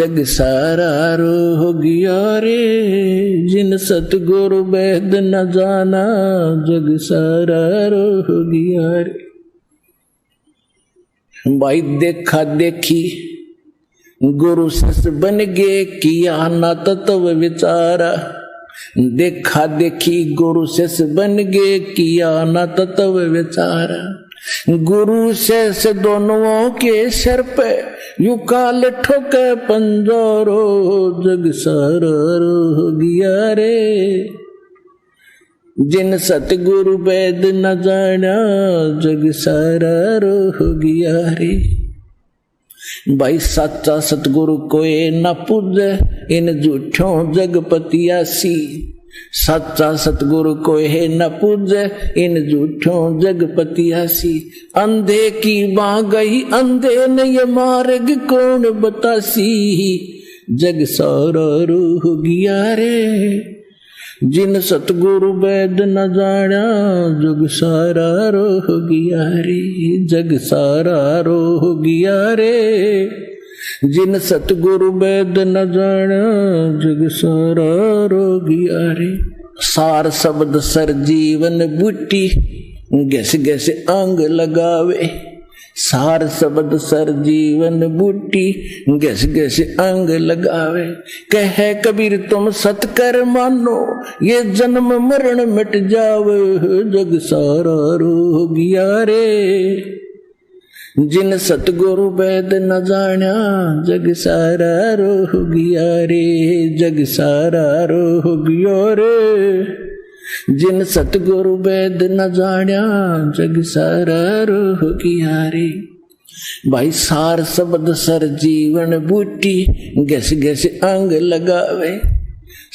जग सारा रो गया रे, जिन सतगुरु वैद न जाना, जग सारा रो गया रे। भाई देखा देखी गुरु शिष्य बन गए, किया ना तत्व विचारा। देखा देखी गुरु शिष्य बन गए, किया ना तत्व विचारा। गुरु शिष्य दोनों के सर पे यू काल ठोके पंजोरो, जग सारा रो गया रे, जिन सतगुरु वैद न जाना, जग सारा रो गया रे। भाई सच्चा सतगुरु कोई न पूजे, इन झूठों जगपतियासी। सच्चा सतगुरु कोई है न पूजे, इन झूठों जगपतियासी। अंधे की बाँ गई अंधे ने ये मार्ग कौन बतासी, जग सारा रो गया रे, जिन सतगुरु वैद न जाना, जग सारा रो गया रे, जग सारा रो गया रे, जिन सतगुरु वैद न जाना, जग सारा रो गया रे। सार शब्द सर जीवन बूटी, गैस गैस अंग लगावे। सार शब्द सर जीवन बूटी, गैस गैस अंग लगावे। कहे कबीर तुम सतकर मानो, ये जन्म मरण मिट जावे, जग सारा रो गया रे, जिन सतगुरु वैद न जाना, जग सारा रो गया रे, जग सारा रो गया रे, जिन सतगुरु वैद न जाना, जग सारा रो गया रे। भाई सार शब्द सर जीवन बूटी, गैस गैस अंग लगावे।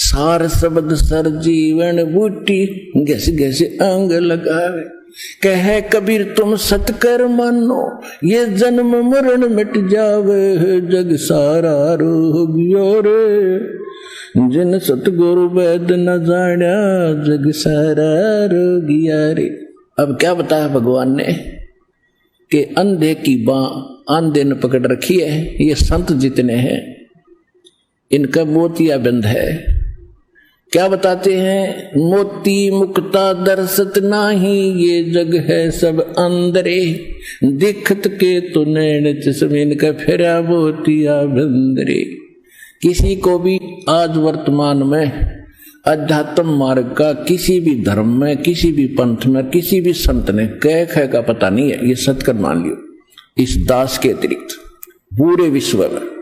सार शब्द सर जीवन बूटी, गैस गैस अंग लगावे। कहे कबीर तुम सतकर मानो, ये जन्म मरण मिट जावे, जग सारा रो गया रे, जिन सतगुरु वैद न जाना, जग सारा रो गया रे। अब क्या बताया भगवान ने कि अंधे की बाँ अंधे ने पकड़ रखी है। ये संत जितने हैं इनका मोतिया बंद है। क्या बताते हैं? मोती मुक्ता दर्शत नाही, ये जग है सब अंदरे। दिखत के तो नैन चश्में का फेरा मोतिया बंदरे। किसी को भी आज वर्तमान में अध्यात्म मार्ग का किसी भी धर्म में, किसी भी पंथ में, किसी भी संत ने कह ख का पता नहीं है। ये सत्कर मान लियो। इस दास के अतिरिक्त पूरे विश्व में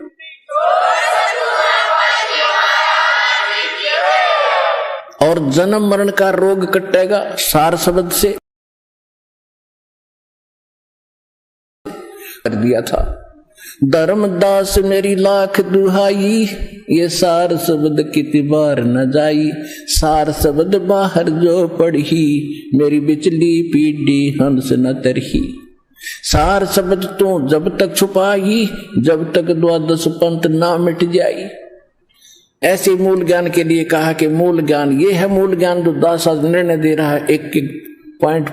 और जन्म मरण का रोग कटेगा सार शब्द से कर दिया था। धर्मदास मेरी लाख दुहाई, ये सार शब्द कितनी बार न जाई। सार शब्द बाहर जो पढ़ी, मेरी बिचली पीढ़ी हंस न तरही। सार शब्द तू जब तक छुपाई, जब तक द्वादश पंथ ना मिट जाई। ऐसे मूल ज्ञान के लिए कहा कि मूल ज्ञान ये है। मूल ज्ञान जो दास आज निर्णय दे रहा है, एक एक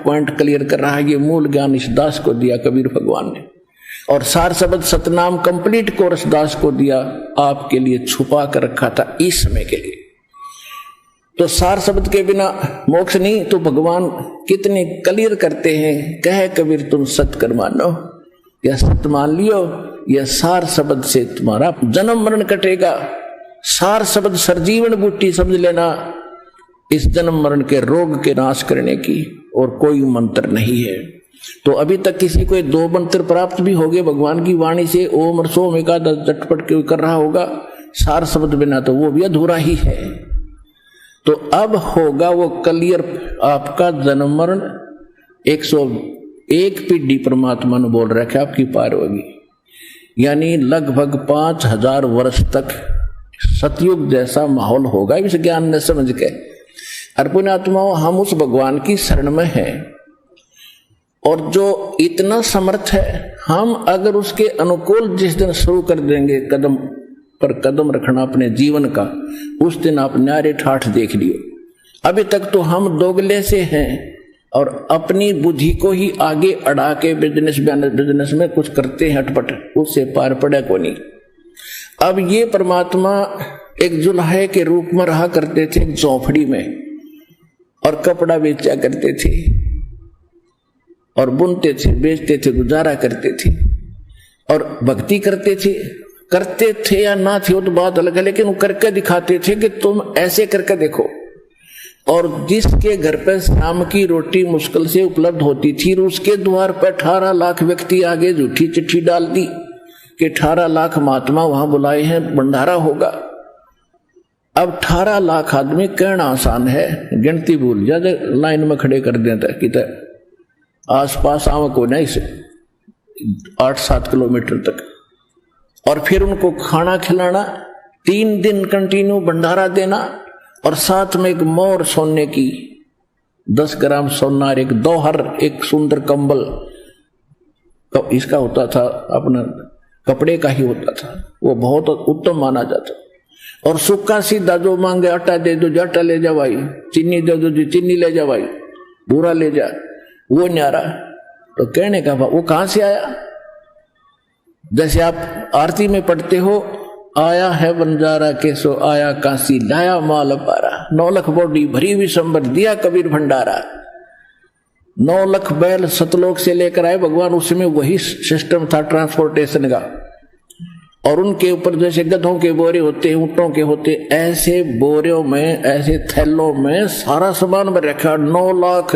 पॉइंट क्लियर कर रहा है, ये मूल ज्ञान इस दास को दिया कबीर भगवान ने। और सार शब्द सतनाम कंप्लीट कोर्स दास को दिया, आपके लिए छुपा कर रखा था इस समय के लिए। तो सार शब्द के बिना मोक्ष नहीं। तो भगवान कितने क्लियर करते हैं, कहे कबीर तुम सत कर मानो या सत मान लियो, यह सार शब्द से तुम्हारा जन्म मरण कटेगा। सार शब्द सरजीवन बूटी समझ लेना, इस जन्म मरण के रोग के नाश करने की और कोई मंत्र नहीं है। तो अभी तक किसी को 2 मंत्र प्राप्त भी हो गए भगवान की वाणी से, ओम और सोम एकादश झटपट के कर रहा होगा। सार शब्द बिना तो वो भी अधूरा ही है। तो अब होगा वो क्लियर आपका जन्म मरण। 101 पीढ़ी परमात्मा ने बोल रखा है आपकी पार होगी, यानी लगभग 5000 वर्ष तक सतयुग जैसा माहौल होगा इस ज्ञान ने समझ के। अर्पण आत्माओं, हम उस भगवान की शरण में हैं और जो इतना समर्थ है, हम अगर उसके अनुकूल जिस दिन शुरू कर देंगे कदम पर कदम रखना अपने जीवन का, उस दिन आप न्यारे ठाठ देख लियो। अभी तक तो हम दोगले से हैं और अपनी बुद्धि को ही आगे अड़ा के बिजनेस में कुछ करते हैं हटपट, उससे पार पड़े को नहीं। अब ये परमात्मा एक जुल्हे के रूप में रहा करते थे एक झोपड़ी में, और कपड़ा बेचा करते थे और बुनते थे, बेचते थे, गुजारा करते थे और भक्ति करते थे या ना थे वो तो बात अलग है, लेकिन वो करके दिखाते थे कि तुम ऐसे करके देखो। और जिसके घर पे शाम की रोटी मुश्किल से उपलब्ध होती थी, उसके द्वार पर 18 लाख व्यक्ति आगे झूठी चिट्ठी डाल दी कि 18 लाख महात्मा वहां बुलाए हैं, भंडारा होगा। अब 18 लाख आदमी कहना आसान है, गिनती भूल जा, लाइन में खड़े कर देता कि आसपास आव को नहीं से 8-7 किलोमीटर तक, और फिर उनको खाना खिलाना, 3 दिन कंटिन्यू भंडारा देना, और साथ में एक मोर सोने की 10 ग्राम सोनार, एक दोहर, एक सुंदर कंबल, तो इसका होता था, अपना कपड़े का ही होता था, वो बहुत उत्तम माना जाता। और सूखा सीधा जो मांगे, आटा दे दो, आटा ले जा भाई, चीनी दे दो जी, चीनी ले जा भाई, बूरा ले जा, वो न्यारा। तो कहने का वो कहां से आया? जैसे आप आरती में पढ़ते हो, आया है बंजारा के सो आया काशी, लाया माल पारा, 9 लाख बॉडी भरी विशंबर, दिया कबीर भंडारा। 9 लाख बैल सतलोक से लेकर आए भगवान, उसमें वही सिस्टम था ट्रांसपोर्टेशन का। और उनके ऊपर जैसे गधों के बोरे होते हैं, ऊंटों के होते, ऐसे बोरियों में, ऐसे थैलों में सारा सामान भर रखा। 9 लाख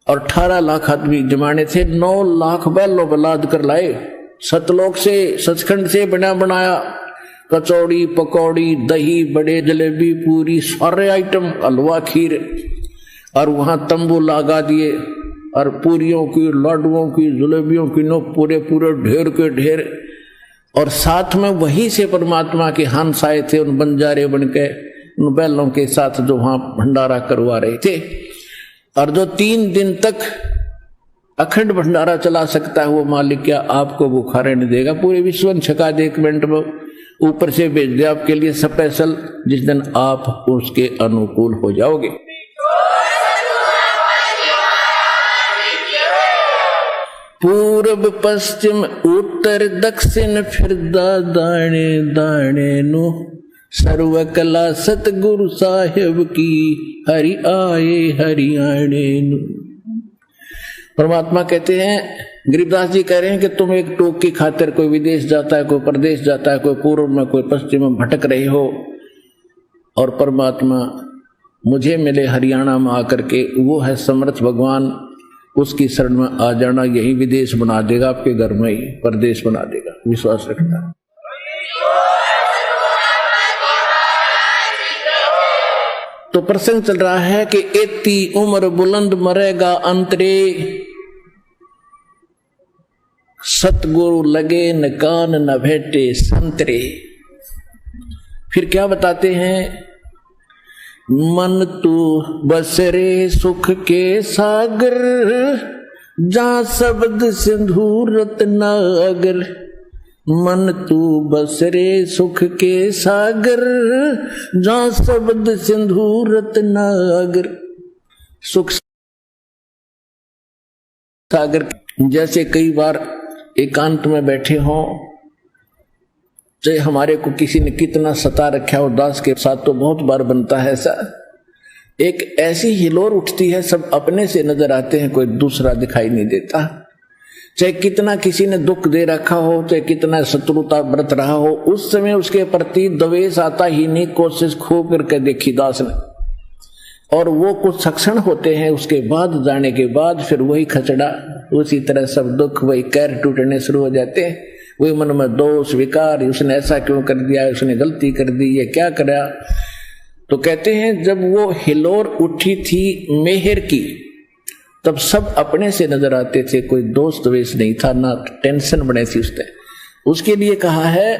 और 18 लाख आदमी जमाने थे, 9 लाख बैलों पर लाद कर लाए सतलोक से, सचखंड से बना बनाया कचौड़ी, पकौड़ी, दही, बड़े, जलेबी, पूरी, सारे आइटम, हलवा, खीर, और वहां तंबू लगा दिए, और पूरियों की, लाडुओं की, जलेबियों की नो पूरे पूरे ढेर के ढेर। और साथ में वहीं से परमात्मा के हंस आए थे, उन बंजारे बनके उन बैलों के साथ जो वहां भंडारा करवा रहे थे। और जो 3 दिन तक अखंड भंडारा चला सकता है, वो मालिक क्या आपको भूखा रहने देगा? पूरे विश्व में छका दे, 1 मिनट में ऊपर से भेज दे आपके लिए स्पेशल, जिस दिन आप उसके अनुकूल हो जाओगे। पूर्व पश्चिम उत्तर दक्षिण फिरदा दाणे दाणे नु, सर्व कला सतगुरु साहेब की, हरि आए हरियाणे नु। परमात्मा कहते हैं, गरीबदास जी कह रहे हैं कि तुम एक टोक की खातिर कोई विदेश जाता है, कोई प्रदेश जाता है, कोई पूर्व में, कोई पश्चिम में भटक रहे हो, और परमात्मा मुझे मिले हरियाणा में आकर के, वो है समर्थ भगवान, उसकी शरण में आ जाना, यही विदेश बना देगा, आपके घर में ही प्रदेश बना देगा, विश्वास रखना। तो प्रसंग चल रहा है कि एती उम्र बुलंद मरेगा अंतरे, सतगुरु लगे न कान न भेटे संतरे। फिर क्या बताते हैं? मन तू बसरे सुख के सागर, जहां शब्द सिंधु रत्नागर। मन तू बसरे सुख के सागर, जहां शब्द सिंधु रत्नागर। सुख सागर, जैसे कई बार एकांत में बैठे हों, चाहे हमारे को किसी ने कितना सता रखा हो, दास के साथ तो बहुत बार बनता है ऐसा। एक ऐसी हिलोर उठती है, सब अपने से नजर आते हैं, कोई दूसरा दिखाई नहीं देता। चाहे कितना किसी ने दुख दे रखा हो, चाहे कितना शत्रुता बरत रहा हो, उस समय उसके प्रति द्वेष आता ही नहीं। कोशिश खूब करके देखी दास ने, और वो कुछ सक्षण होते हैं, उसके बाद जाने के बाद फिर वही खचड़ा, उसी तरह सब दुख, वही कैर टूटने शुरू हो जाते हैं। वही मन में दोष विकार, उसने ऐसा क्यों कर दिया, उसने गलती कर दी, ये क्या करा। तो कहते हैं जब वो हिलोर उठी थी मेहर की, तब सब अपने से नजर आते थे, कोई दोस्त द्वेष नहीं था, ना टेंशन बने थी उसने। उसके लिए कहा है,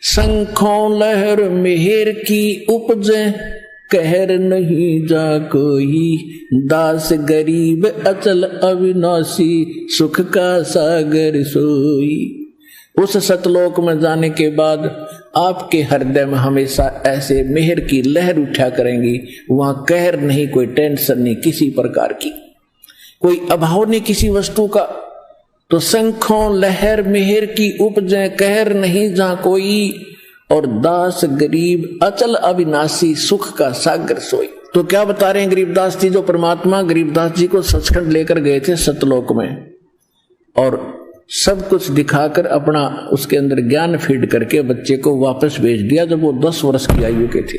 शंखों लहर मेहर की उपजे, कहर नहीं जा कोई, दास गरीब अचल अविनाशी, सुख का सागर सोई। उस सतलोक में जाने के बाद आपके हृदय में हमेशा ऐसे मेहर की लहर उठा करेंगी। वहां कहर नहीं, कोई टेंशन नहीं किसी प्रकार की, कोई अभाव नहीं किसी वस्तु का, तो शंखों लहर मेहर की उपजे कहर नहीं जा कोई, और दास गरीब अचल अविनाशी सुख का सागर सोई। तो क्या बता रहे हैं गरीबदास जी, जो परमात्मा गरीबदास जी को सचखंड लेकर गए थे सतलोक में, और सब कुछ दिखाकर अपना उसके अंदर ज्ञान फीड करके बच्चे को वापस भेज दिया जब वो 10 वर्ष की आयु के थे।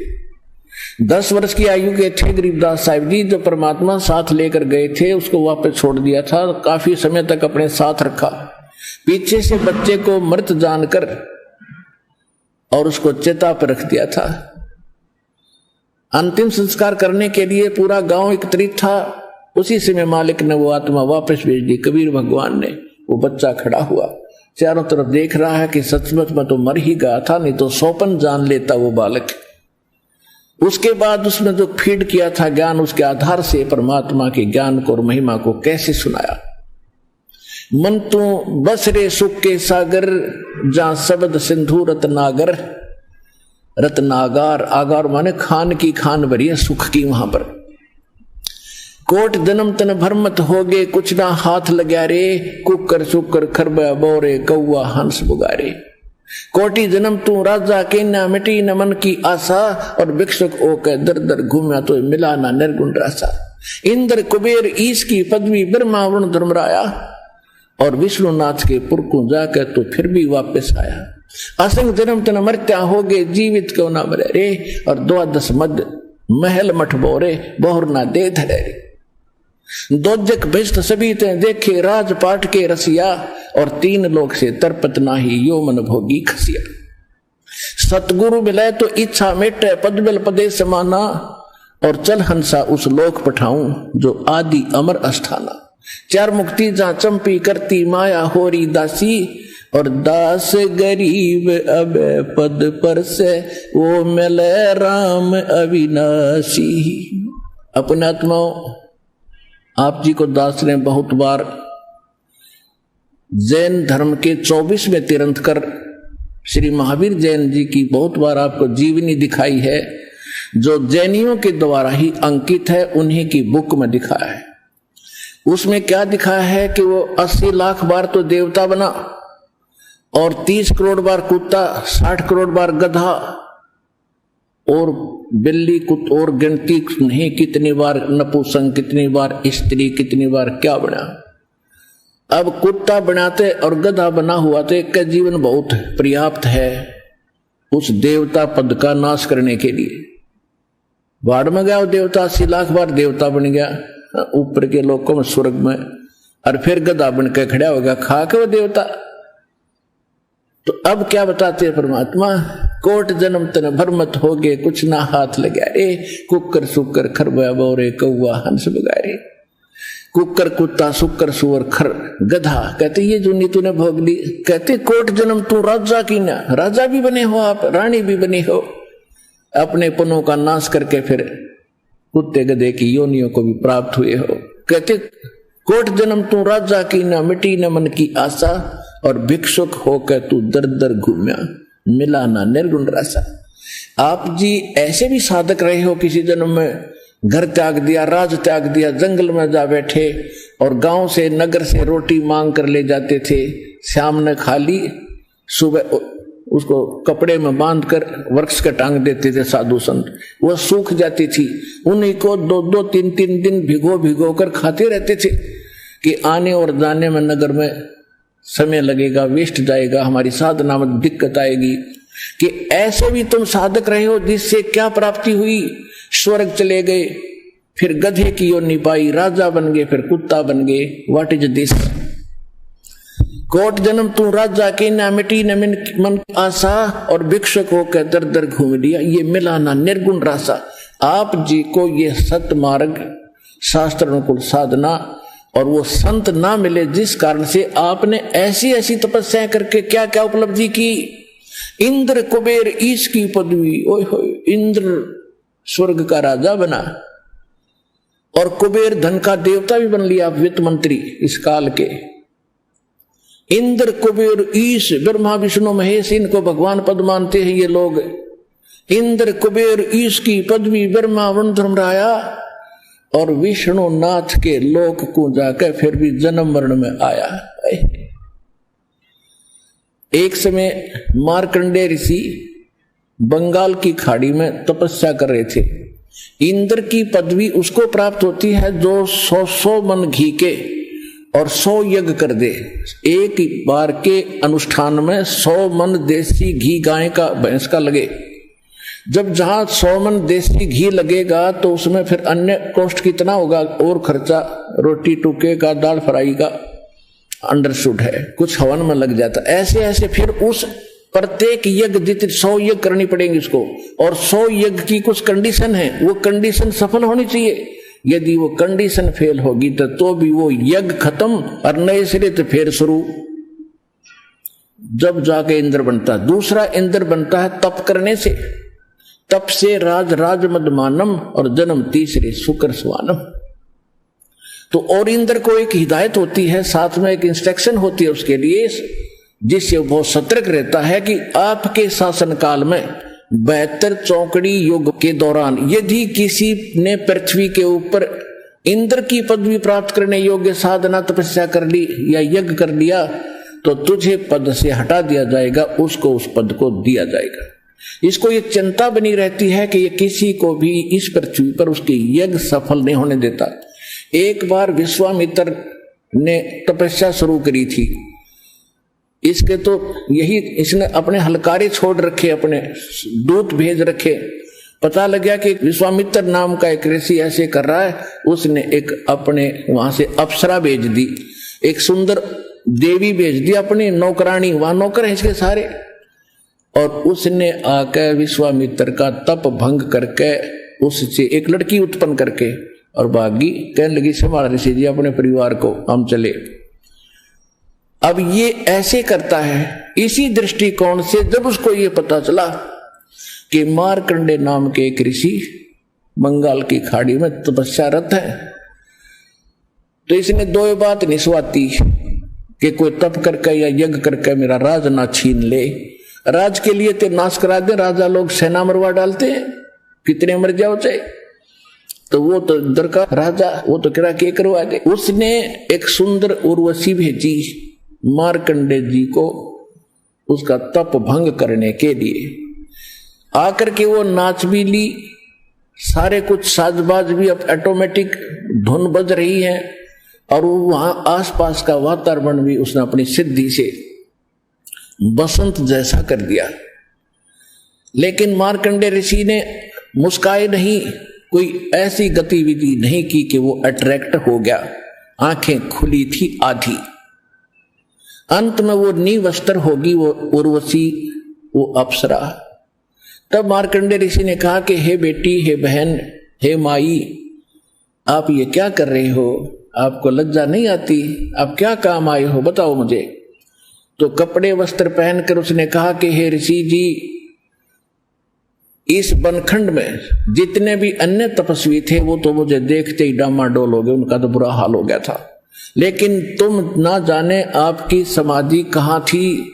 10 वर्ष की आयु के थे गरीबदास साहिब जी, जो परमात्मा साथ लेकर गए थे उसको वापस छोड़ दिया था, काफी समय तक अपने साथ रखा। पीछे से बच्चे को मृत जानकर और उसको चिता पर रख दिया था। अंतिम संस्कार करने के लिए पूरा गांव एकत्रित था। उसी समय मालिक ने वो आत्मा वापस भेज दी। कबीर भगवान ने, वो बच्चा खड़ा हुआ चारों तरफ देख रहा है कि सचमुच में तो मर ही गया था, नहीं तो सौपन जान लेता वो बालक। उसके बाद उसने जो फीड किया था ज्ञान, उसके आधार से परमात्मा के ज्ञान को और महिमा को कैसे सुनाया। मन तू बस रे सुख के सागर, जहां शब्द सिंधु रत्नागर। रत्नागार, आगार माने खान की खान भरी है सुख की वहां पर। कोट जन्म तन भरमत हो गए, कुछ ना हाथ लग्या रे। कुकर सुकर खरबा बोरे, कौआ हंस बुगारे। कोटि जन्म तू राजा के ना मिटी न मन की आशा, और भिक्षुक होकर दर दर घूमा तो मिला ना निर्गुण रासा। इंद्र कुबेर ईश की पदवी, ब्रह्मा वरुण धर्मराया, और विष्णुनाथ के पुरखों जाकर तो फिर भी वापस आया। असंग जन्म तन मरत्या हो गए, जीवित क्यों ना मरे रे। और 12 मद महल मठ बोरे, बहुर ना दे धरे रे। दोजक भिष्ट सभी ते देखे, राजपाट के रसिया, और 3 लोक से तरपत नाही, यो मन भोगी खसिया। सतगुरु मिले तो इच्छा मिटे, पदबल पदे समाना, और चल हंसा उस लोक पठाऊं, जो आदि अमर अस्थाना। 4 मुक्ति जहां चंपी करती माया होरी दासी, और दास गरीब अब पद पर से, वो मिले राम अविनाशी। अपने आत्माओं, आप जी को दास ने बहुत बार जैन धर्म के 24वें तीर्थंकर श्री महावीर जैन जी की बहुत बार आपको जीवनी दिखाई है, जो जैनियों के द्वारा ही अंकित है, उन्हीं की बुक में दिखाया है। उसमें क्या दिखाया है कि वो 80 लाख बार तो देवता बना, और 30 करोड़ बार कुत्ता, 60 करोड़ बार गधा, और बिल्ली कुत्ता, और गिनती नहीं कितनी बार नपुंसक, कितनी बार स्त्री, कितनी बार क्या बना। अब कुत्ता बनाते और गधा बना हुआ तो एक का जीवन बहुत पर्याप्त है उस देवता पद का नाश करने के लिए। बाढ़ में गया वो देवता, 80 लाख बार देवता बन गया ऊपर के लोकों में, स्वर्ग में, और फिर गधा बन के खड़ा हो गया खा के वो देवता। तो अब क्या बताते हैं परमात्मा, कोट जन्म तन भरमत हो गए, कुछ ना हाथ लगा रे। कुकर सुकर खरबा बोरे, कौआ हंस बगारे। कुकर कुत्ता, सुकर सुअर, खर गधा। कहते ये जो नी तूने भोग ली। कहते कोट जन्म तू राजा की ना, राजा भी बने हो आप, रानी भी बने हो, अपने पनों का नाश करके फिर कुत्ते गधे की योनियों को भी प्राप्त हुए हो। कहते कोट जन्म तू राजा की ना, मिटी न मन की आशा, और भिक्षुक होकर तू दर दर घूमया, मिला ना निर्गुण रासा। आप जी ऐसे भी साधक रहे हो, किसी जन्म में घर त्याग दिया, राज त्याग दिया, जंगल में जा बैठे, और गांव से नगर से रोटी मांग कर ले जाते थे, शाम ने खा ली, सुबह उसको कपड़े में बांध कर वृक्ष का टांग देते थे साधु संत, वह सूख जाती थी। उन्हीं को 2-2, 3-3 दिन भिगो भिगो कर खाते रहते थे कि आने और जाने में नगर में समय लगेगा, वेस्ट जाएगा, हमारी साधना में दिक्कत आएगी। कि ऐसे भी तुम साधक रहे हो, जिससे क्या प्राप्ति हुई, स्वर्ग चले गए, फिर गधे की योनि पाई, राजा बन गए, फिर कुत्ता बन गए। What is this? कोट जन्म तू राजा के ना, मिटी न मन आशा, और भिक्षुक होकर दर दर घूम लिया, ये मिला ना निर्गुण रासा। आप जी को ये सत मार्ग, शास्त्र अनुकूल साधना और वो संत ना मिले, जिस कारण से आपने ऐसी ऐसी तपस्या करके क्या क्या उपलब्धि की। इंद्र कुबेर ईश की पदवी, ओए होए, इंद्र स्वर्ग का राजा बना, और कुबेर धन का देवता भी बन लिया, वित्त मंत्री इस काल के। इंद्र कुबेर ईश, ब्रह्मा विष्णु महेश, इनको भगवान पद मानते हैं ये लोग। इंद्र कुबेर ईश की पदवी, ब्रह्मा वरुण धर्मराया, और विष्णुनाथ के लोक को जाकर फिर भी जन्म मरण में आया। एक समय मार्कंडेय ऋषि बंगाल की खाड़ी में तपस्या कर रहे थे। इंद्र की पदवी उसको प्राप्त होती है जो 100 मन घी के और 100 यज्ञ कर दे। एक बार के अनुष्ठान में 100 मन देसी घी गाय का भैंस का लगे। जब जहां 100 मन देसी घी लगेगा तो उसमें फिर अन्य कॉस्ट कितना होगा और खर्चा, रोटी टुके का, दाल फ्राई का, अंडरस्टूड है, कुछ हवन में लग जाता। ऐसे ऐसे फिर उस प्रत्येक यज्ञ जितने 100 यज्ञ करनी पड़ेंगे इसको, और 100 यज्ञ की कुछ कंडीशन है, वो कंडीशन सफल होनी चाहिए। यदि वो कंडीशन फेल होगी तो भी वो यज्ञ खत्म और नए सिरे तो फिर शुरू। जब जाके इंद्र बनता। दूसरा इंद्र बनता है तप करने से। तप से राज मदमानम और जन्म तीसरे शुक्र स्वानम। तो और इंद्र को एक हिदायत होती है, साथ में एक इंस्ट्रक्शन होती है उसके लिए, जिससे वो सतर्क रहता है कि आपके शासन काल में 72 चौकड़ी युग के दौरान यदि किसी ने पृथ्वी के ऊपर इंद्र की पदवी प्राप्त करने योग्य साधना तपस्या कर ली या यज्ञ कर लिया तो तुझे पद से हटा दिया जाएगा, उसको उस पद को दिया जाएगा। इसको ये चिंता बनी रहती है कि ये किसी को भी इस पृथ्वी पर उसके यज्ञ सफल नहीं होने देता। एक बार विश्वामित्र ने तपस्या शुरू करी थी, इसके तो यही इसने अपने हलकारे छोड़ रखे, अपने दूत भेज रखे। पता लग गया कि विश्वामित्र नाम का एक ऋषि ऐसे कर रहा है। उसने एक अपने वहां से अप्सरा भेज दी, एक सुंदर देवी भेज दी, अपनी नौकरानी, वहां नौकर है इसके सारे, और उसने आकर विश्वामित्र का तप भंग करके उससे एक लड़की उत्पन्न करके और भागी। कहने लगी संभाल ऋषि जी अपने परिवार को, हम चले। अब ये ऐसे करता है इसी दृष्टिकोण से। जब उसको ये पता चला कि मार्कंडेय नाम के एक ऋषि बंगाल की खाड़ी में तपस्यारत है, तो इसने दो बात निस्वाती कि कोई तप करके या यज्ञ करके मेरा राज ना छीन ले। राज के लिए तो नाश करा दे, राजा लोग सेना मरवा डालते हैं, कितने मर जाओ चाहे, तो वो तो इधर का राजा, वो तो करा के करवा दे। उसने एक सुंदर उर्वशी भेजी मार्कंडेय जी को उसका तप भंग करने के लिए। आकर के वो नाच भी ली, सारे कुछ साजबाज भी अब ऑटोमेटिक धुन बज रही है, और वहां आसपास का वातावरण भी उसने अपनी सिद्धि से बसंत जैसा कर दिया। लेकिन मार्कंडेय ऋषि ने मुस्काए नहीं, कोई ऐसी गतिविधि नहीं की कि वो अट्रैक्ट हो गया। आंखें खुली थी आधी। अंत में वो निवस्त्र होगी, वो उर्वशी, वो अप्सरा। तब मार्कंडेय ऋषि ने कहा कि हे बेटी, हे बहन, हे माई, आप ये क्या कर रहे हो? आपको लज्जा नहीं आती? आप क्या काम आए हो, बताओ मुझे। तो कपड़े वस्त्र पहनकर उसने कहा कि हे ऋषि जी, इस बनखंड में जितने भी अन्य तपस्वी थे वो तो मुझे देखते ही डामाडोल हो गए, उनका तो बुरा हाल हो गया था। लेकिन तुम ना जाने आपकी समाधि कहाँ थी,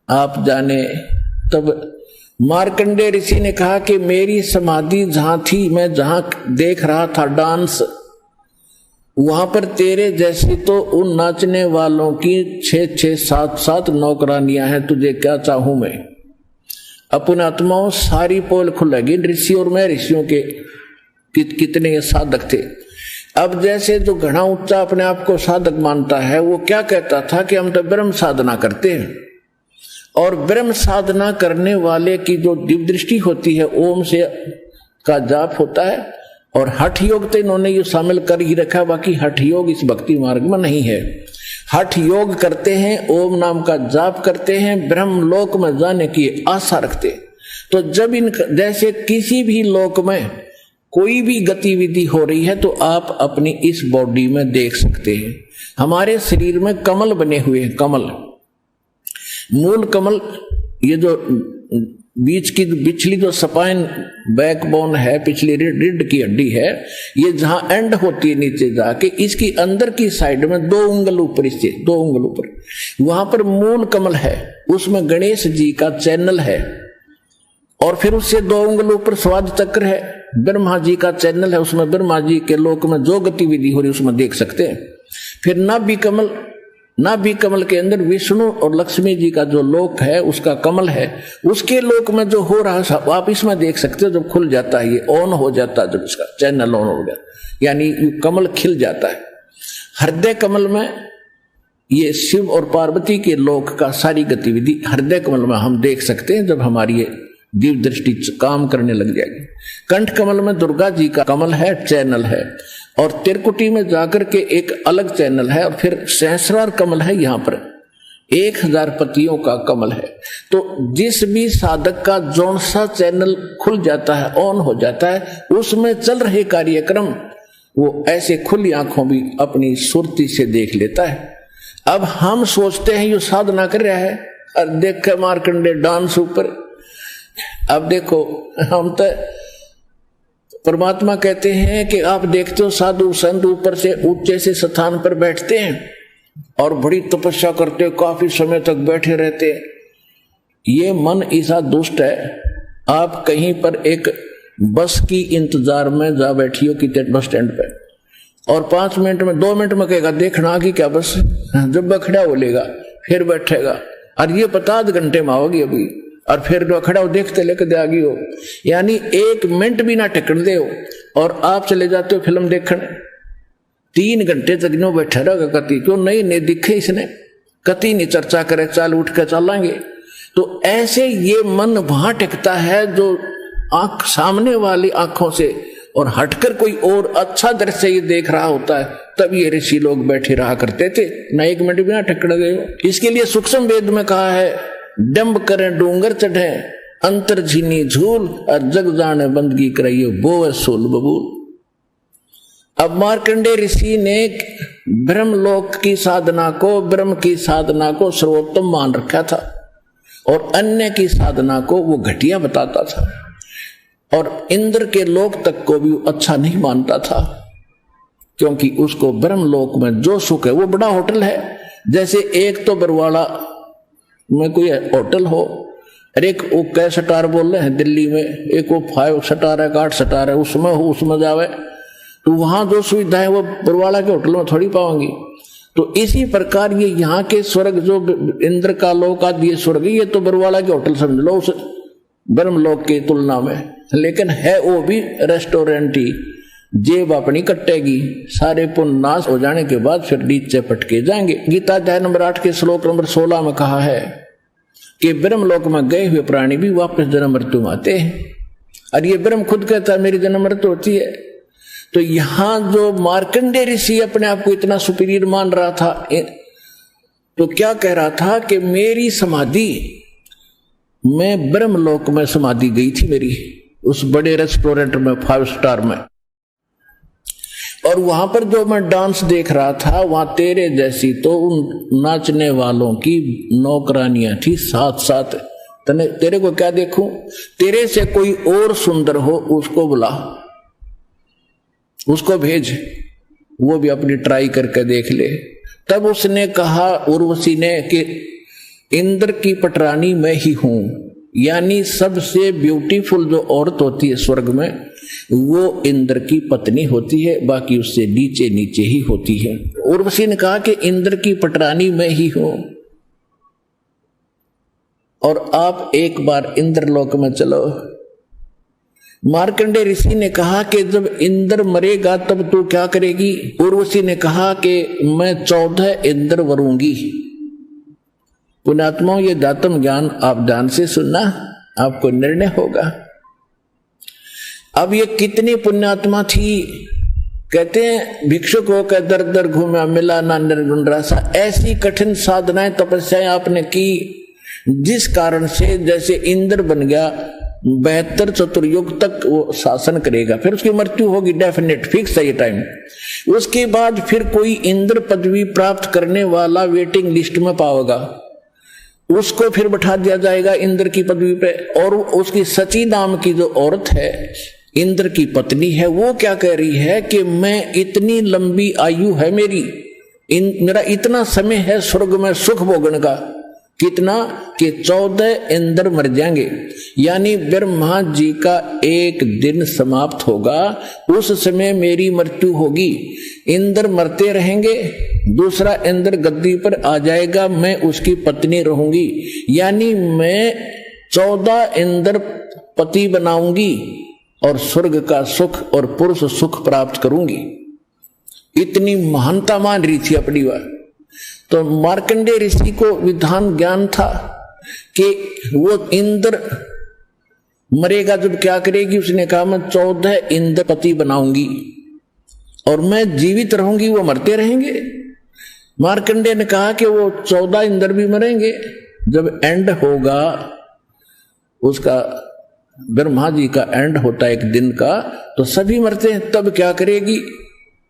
आप जाने। तब मार्कंडेय ऋषि ने कहा कि मेरी समाधि जहां थी, मैं जहां देख रहा था डांस, वहां पर तेरे जैसी तो उन नाचने वालों की 6-6, 7-7 नौकरानियां हैं। तुझे क्या चाहूं मैं? अपने आत्माओं सारी पोल खुलेगी। ऋषि और मैं ऋषियों के कितने ये साधक थे। अब जैसे जो घना ऊंचा अपने आप को साधक मानता है, वो क्या कहता था कि हम तो ब्रह्म साधना करते हैं, और ब्रह्म साधना करने वाले की जो दिव्य दृष्टि होती है, ओम से का जाप होता है, और हठ योग तो इन्होंने ये शामिल कर ही रखा, बाकी हठ योग इस भक्ति मार्ग में नहीं है। हठ योग करते हैं, ओम नाम का जाप करते हैं, ब्रह्म लोक में जाने की आशा रखते। तो जब इन जैसे किसी भी लोक में कोई भी गतिविधि हो रही है तो आप अपनी इस बॉडी में देख सकते हैं। हमारे शरीर में कमल बने हुए हैं, कमल, मूल कमल, ये जो बीच की पिछली जो स्पाइन बैकबोन है, पिछली रीढ़ की हड्डी है, ये जहां एंड होती है नीचे जाके, इसकी अंदर की साइड में 2 उंगल ऊपर, इससे 2 उंगल ऊपर, वहां पर मूल कमल है, उसमें गणेश जी का चैनल है, और फिर उससे 2 उंगल ऊपर स्वाद चक्र है, ब्रह्मा जी का चैनल है, उसमें ब्रह्मा जी के लोक में जो गतिविधि हो रही उसमें देख सकते हैं। फिर नाभि कमल के अंदर विष्णु और लक्ष्मी जी का जो लोक है उसका कमल है, उसके लोक में जो हो रहा है आप इसमें देख सकते हो। जब खुल जाता है, ये ऑन हो जाता है, जब इसका चैनल ऑन हो गया यानी कमल खिल जाता है। हृदय कमल में ये शिव और पार्वती के लोक का सारी गतिविधि हृदय कमल में हम देख सकते हैं जब हमारी ये दिव्य दृष्टि काम करने लग जाएगी। कंठ कमल में दुर्गा जी का कमल है, चैनल है, और त्रिकुटी में जाकर के एक अलग चैनल है, और फिर सहस्रार कमल है, यहाँ पर 1000 पतियों का कमल है। तो जिस भी साधक का जौन सा चैनल खुल जाता है, ऑन हो जाता है, उसमें चल रहे कार्यक्रम वो ऐसे खुली आंखों भी अपनी सुरती से देख लेता है। अब हम सोचते हैं ये साधना कर रहा है, और देख मार्कंडे डांस ऊपर। अब देखो, हम तो परमात्मा कहते हैं कि आप देखते हो साधु संत ऊपर से ऊंचे से स्थान पर बैठते हैं और बड़ी तपस्या करते हो, काफी समय तक बैठे रहते हैं। ये मन ऐसा दुष्ट है, आप कहीं पर एक बस की इंतजार में जा बैठी हो कि बस स्टैंड पे, और 5 मिनट में 2 मिनट में कहेगा देखना आ गई क्या बस, जब बखड़ा बोलेगा फिर बैठेगा, और ये पता आध घंटे में आओगी अभी, और फिर जो खड़ा हो देखते लेकर आ गई हो, यानी 1 मिनट भी ना टिकट दे हो, और आप चले जाते हो फिल्म देखने। 3 घंटे तक नो बैठा रहेगा, कति क्यों नहीं दिखे इसने, कति नहीं चर्चा करे, चाल उठ कर चलेंगे। तो ऐसे ये मन वहां टिकता है जो आंख सामने वाली आंखों से और हटकर कोई और अच्छा दृश्य ये देख रहा होता है, तब ये ऋषि लोग बैठे रहा करते थे, ना 1 मिनट भी ना टिकट दे। इसके लिए सूक्ष्म वेद में कहा है, डंब करें डूंगर चढ़े अंतर झीनी झूल, और जग जाने बंदगी कराइयो बोवे सोल बबूल। अब मार्कंडे ऋषि ने ब्रह्मलोक की साधना को, ब्रह्म की साधना को सर्वोत्तम मान रखा था, और अन्य की साधना को वो घटिया बताता था, और इंद्र के लोक तक को भी अच्छा नहीं मानता था, क्योंकि उसको ब्रह्मलोक में जो सुख है वो बड़ा होटल है। जैसे एक तो बरवाड़ा में कोई होटल हो, और एक वो कै स्टार बोल रहे हैं दिल्ली में, एक वो 5 स्टार है, 8 स्टार है, उसमें हो, उसमें जावे, तो वहां जो सुविधा है वो बरवाड़ा के होटल में थोड़ी पाओगी। तो इसी प्रकार ये यहाँ के स्वर्ग जो इंद्र का लोक आदि स्वर्ग, ये तो बरवाड़ा के होटल समझ लो उस ब्रह्मलोक की तुलना में, लेकिन है वो भी रेस्टोरेंट ही। जेब अपनी कटेगी, सारे पुण्य नाश हो जाने के बाद फिर नीचे पटके जाएंगे। गीता अध्याय नंबर 8 के श्लोक नंबर 16 में कहा है कि ब्रह्मलोक में गए हुए प्राणी भी वापस जन्म मृत्यु में आते हैं, और ये ब्रह्म खुद कहता है मेरी जन्म मृत्यु होती है। तो यहां जो मार्कंडे ऋषि अपने आप को इतना सुपीरियर मान रहा था, तो क्या कह रहा था कि मेरी समाधि, मैं ब्रह्मलोक में समाधि गई थी मेरी, उस बड़े रेस्टोरेंट में 5 स्टार में, और वहां पर जो मैं डांस देख रहा था, वहां तेरे जैसी तो उन नाचने वालों की नौकरानियां थी 7-7। तेरे को क्या देखूं, तेरे से कोई और सुंदर हो उसको बुला, उसको भेज, वो भी अपनी ट्राई करके देख ले। तब उसने कहा, उर्वशी ने, कि इंद्र की पटरानी मैं ही हूं, यानी सबसे ब्यूटीफुल जो औरत होती है स्वर्ग में वो इंद्र की पत्नी होती है, बाकी उससे नीचे नीचे ही होती है। उर्वशी ने कहा कि इंद्र की पटरानी मैं ही हूं, और आप एक बार इंद्रलोक में चलो। मार्कंडे ऋषि ने कहा कि जब इंद्र मरेगा तब तू क्या करेगी? उर्वशी ने कहा कि मैं 14 इंद्र वरूंगी। पुण्यात्माओं, ये दातम ज्ञान आप ध्यान से सुनना, आपको निर्णय होगा। अब ये कितनी पुण्यात्मा थी, कहते हैं भिक्षुक होकर दर दर घूमा मिला ना निर्गुण रसा। ऐसी कठिन साधनाएं तपस्याएं आपने की जिस कारण से जैसे इंद्र बन गया, 72 चतुर्युग तक वो शासन करेगा, फिर उसकी मृत्यु होगी, डेफिनेट फिक्स है ये टाइम। उसके बाद फिर कोई इंद्र पदवी प्राप्त करने वाला वेटिंग लिस्ट में पाओगा, उसको फिर बैठा दिया जाएगा इंद्र की पदवी पे। और उसकी सची नाम की जो औरत है, इंद्र की पत्नी है, वो क्या कह रही है कि मैं इतनी लंबी आयु है मेरी, मेरा इतना समय है स्वर्ग में सुख भोगने का, कितना कि 14 इंद्र मर जाएंगे, यानी ब्रह्मा जी का एक दिन समाप्त होगा, उस समय मेरी मृत्यु होगी। इंद्र मरते रहेंगे, दूसरा इंद्र गद्दी पर आ जाएगा, मैं उसकी पत्नी रहूंगी, यानी मैं 14 इंद्र पति बनाऊंगी और स्वर्ग का सुख और पुरुष सुख प्राप्त करूंगी। इतनी महानता मान रही थी अपनी बात। तो मार्कंडेय ऋषि को विधान ज्ञान था कि वो इंद्र मरेगा जब क्या करेगी, उसने कहा मैं 14 इंद्र पति बनाऊंगी और मैं जीवित रहूंगी, वो मरते रहेंगे। मार्कंडेय ने कहा कि वो 14 इंद्र भी मरेंगे, जब एंड होगा उसका, ब्रह्मा जी का एंड होता है एक दिन का, तो सभी मरते हैं, तब क्या करेगी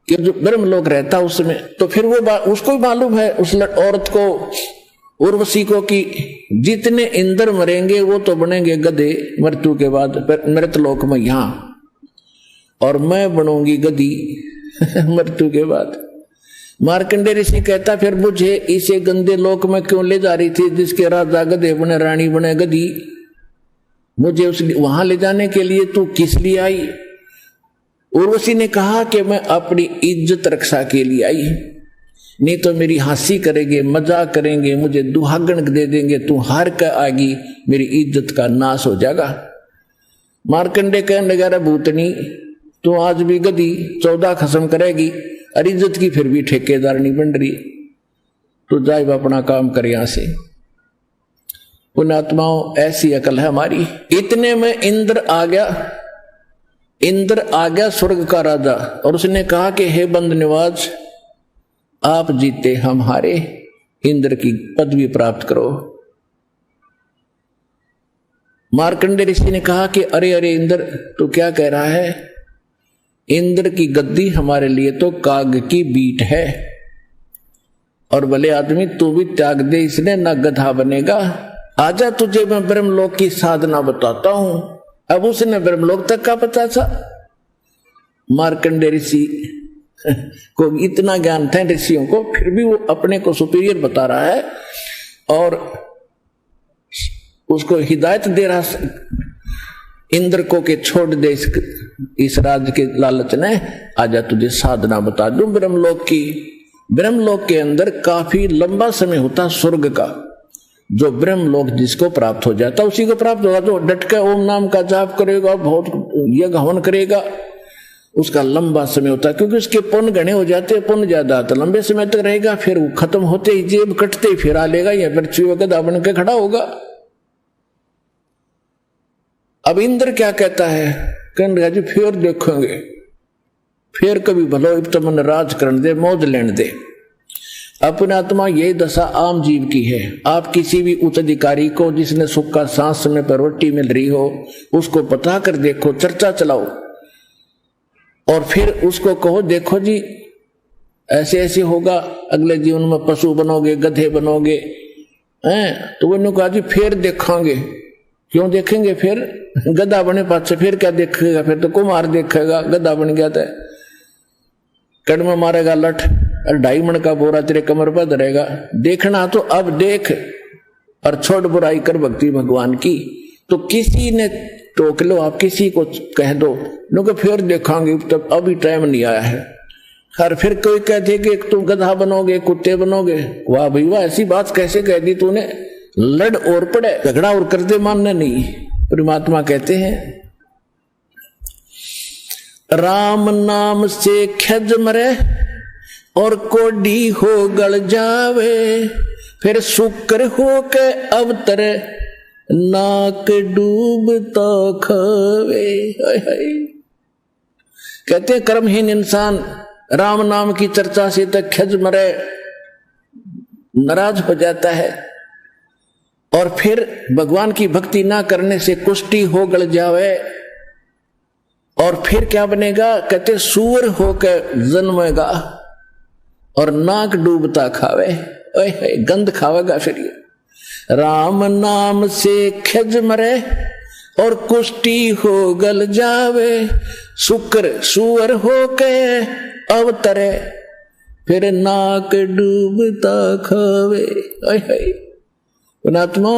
कि जो ब्रह्मलोक रहता उसमें। तो फिर वो उसको भी मालूम है, उस औरत को, उर्वशी को, कि जितने इंद्र मरेंगे वो तो बनेंगे गधे मृत्यु के बाद मृतलोक में यहां, और मैं बनूंगी गधी मृत्यु के बाद। मार्कंडेय ऋषि कहता फिर मुझे इसे गंदे लोक में क्यों ले जा रही थी जिसके राजा गधे बने, रानी बने गधी, मुझे उस वहां ले जाने के लिए तू किस लिए आई? उर्वशी ने कहा कि मैं अपनी इज्जत रक्षा के लिए आई, नहीं तो मेरी हंसी करेंगे, मजाक करेंगे, मुझे दुहागन दे देंगे, तू हार कर आएगी, मेरी इज्जत का नाश हो जाएगा। मार्कंडेय कहने लगा भूतनी, तू आज भी गधी 14 खत्म करेगी और इज्जत की फिर भी ठेकेदार नहीं बन रही, तो जाए अपना काम कर यहां से। पुण्यात्माओं, ऐसी अकल है हमारी। इतने में इंद्र आ गया स्वर्ग का राजा, और उसने कहा कि हे बंद निवाज, आप जीते हम हारे, इंद्र की पदवी प्राप्त करो। मार्कंडेय ऋषि ने कहा कि अरे अरे इंद्र, तू क्या कह रहा है? इंद्र की गद्दी हमारे लिए तो काग की बीट है, और भले आदमी तू भी त्याग दे, इसने ना गधा बनेगा। आजा तुझे मैं ब्रह्मलोक की साधना बताता हूं। अब उसने ब्रह्मलोक तक का पता था। मार्कंडेय ऋषि को इतना ज्ञान था ऋषियों को, फिर भी वो अपने को सुपीरियर बता रहा है और उसको हिदायत दे रहा इंद्र को कि छोड़ दे इस राज्य के लालच ने, आजा तुझे साधना बता दूं ब्रह्मलोक की। ब्रह्मलोक के अंदर काफी लंबा समय होता स्वर्ग का, जो ब्रह्मलोक जिसको प्राप्त हो जाता उसी को प्राप्त होगा। जो डट के ओम नाम का जाप करेगा, बहुत यज्ञ हवन करेगा, उसका लंबा समय होता है, क्योंकि उसके पुण्य गणे हो जाते हैं, पुण्य ज्यादा तो लंबे समय तक रहेगा, फिर वो खत्म होते ही जेब कटते ही फिर आ लेगा, या फिर चुहे गधा बन के खड़ा होगा। अब इंद्र क्या कहता है? कहने जी फिर देखोगे, फिर कभी भलो तो मन राज करने दे, मौज लेने दे। अपने आत्मा यही दशा आम जीव की है। आप किसी भी उच्च अधिकारी को जिसने सुख का सांस समय पर रोटी मिल रही हो, उसको पता कर देखो, चर्चा चलाओ, और फिर उसको कहो देखो जी ऐसे ऐसे होगा, अगले जीवन में पशु बनोगे, गधे बनोगे, तो उन्होंने कहा जी फिर देखेंगे। क्यों देखेंगे? फिर गधा बने पास फिर क्या देखेगा? फिर तो कुमार देखेगा, गधा बन गया था कड़मा मारेगा लठ, 2.5 मन का बोरा तेरे कमर पर धरेगा। देखना तो अब देख और छोड़ बुराई कर भक्ति भगवान की। तो किसी ने टोक लो, आप किसी को कह दो, लोग फिर देखेंगे, तब अभी टाइम नहीं आया है। हर फिर कोई कह दे कि तुम गधा बनोगे, कुत्ते बनोगे, वाह भाई वाह, ऐसी बात कैसे कह दी तूने? लड़ और पड़े, झगड़ा और कर दे, मानना नहीं। परमात्मा कहते हैं राम नाम से खज मरे और कोडी हो गल जावे, फिर शुक्र हो के अवतरे नाक डूबता खावे। कहते हैं कर्महीन इंसान राम नाम की चर्चा से तक खज मरे, नाराज हो जाता है, और फिर भगवान की भक्ति ना करने से कुष्ठी हो गल जावे, और फिर क्या बनेगा? कहते सूर होकर जन्मेगा और नाक डूबता खावे, गंध खावेगा। फिर ये राम नाम से खज मरे और कुष्ठी हो गल जावे, शुक्र सुअर होके अवतरे, फिर नाक डूबता खावे। पुणात्मा,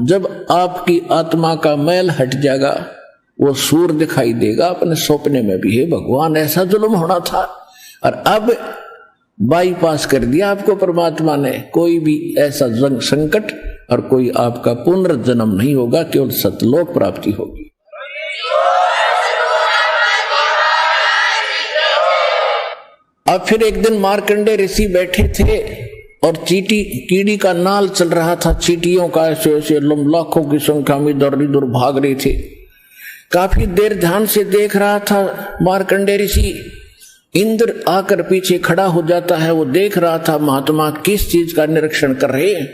जब आपकी आत्मा का मैल हट जाएगा, वो सूर दिखाई देगा अपने सपने में भी। हे भगवान, ऐसा जुल्म होना था और अब बाईपास कर दिया आपको परमात्मा ने। कोई भी ऐसा संकट और कोई आपका पुनर्जन्म नहीं होगा, केवल सतलोक प्राप्ति होगी। अब फिर एक दिन मार्कंडे ऋषि बैठे थे और चींटी कीड़ी का नाल चल रहा था। चींटियों का ऐसे लाखों की संख्या में इधर उधर भाग रही थी। काफी देर ध्यान से देख रहा था मार्कंडे ऋषि। इंद्र आकर पीछे खड़ा हो जाता है। वो देख रहा था महात्मा किस चीज का निरीक्षण कर रहे हैं।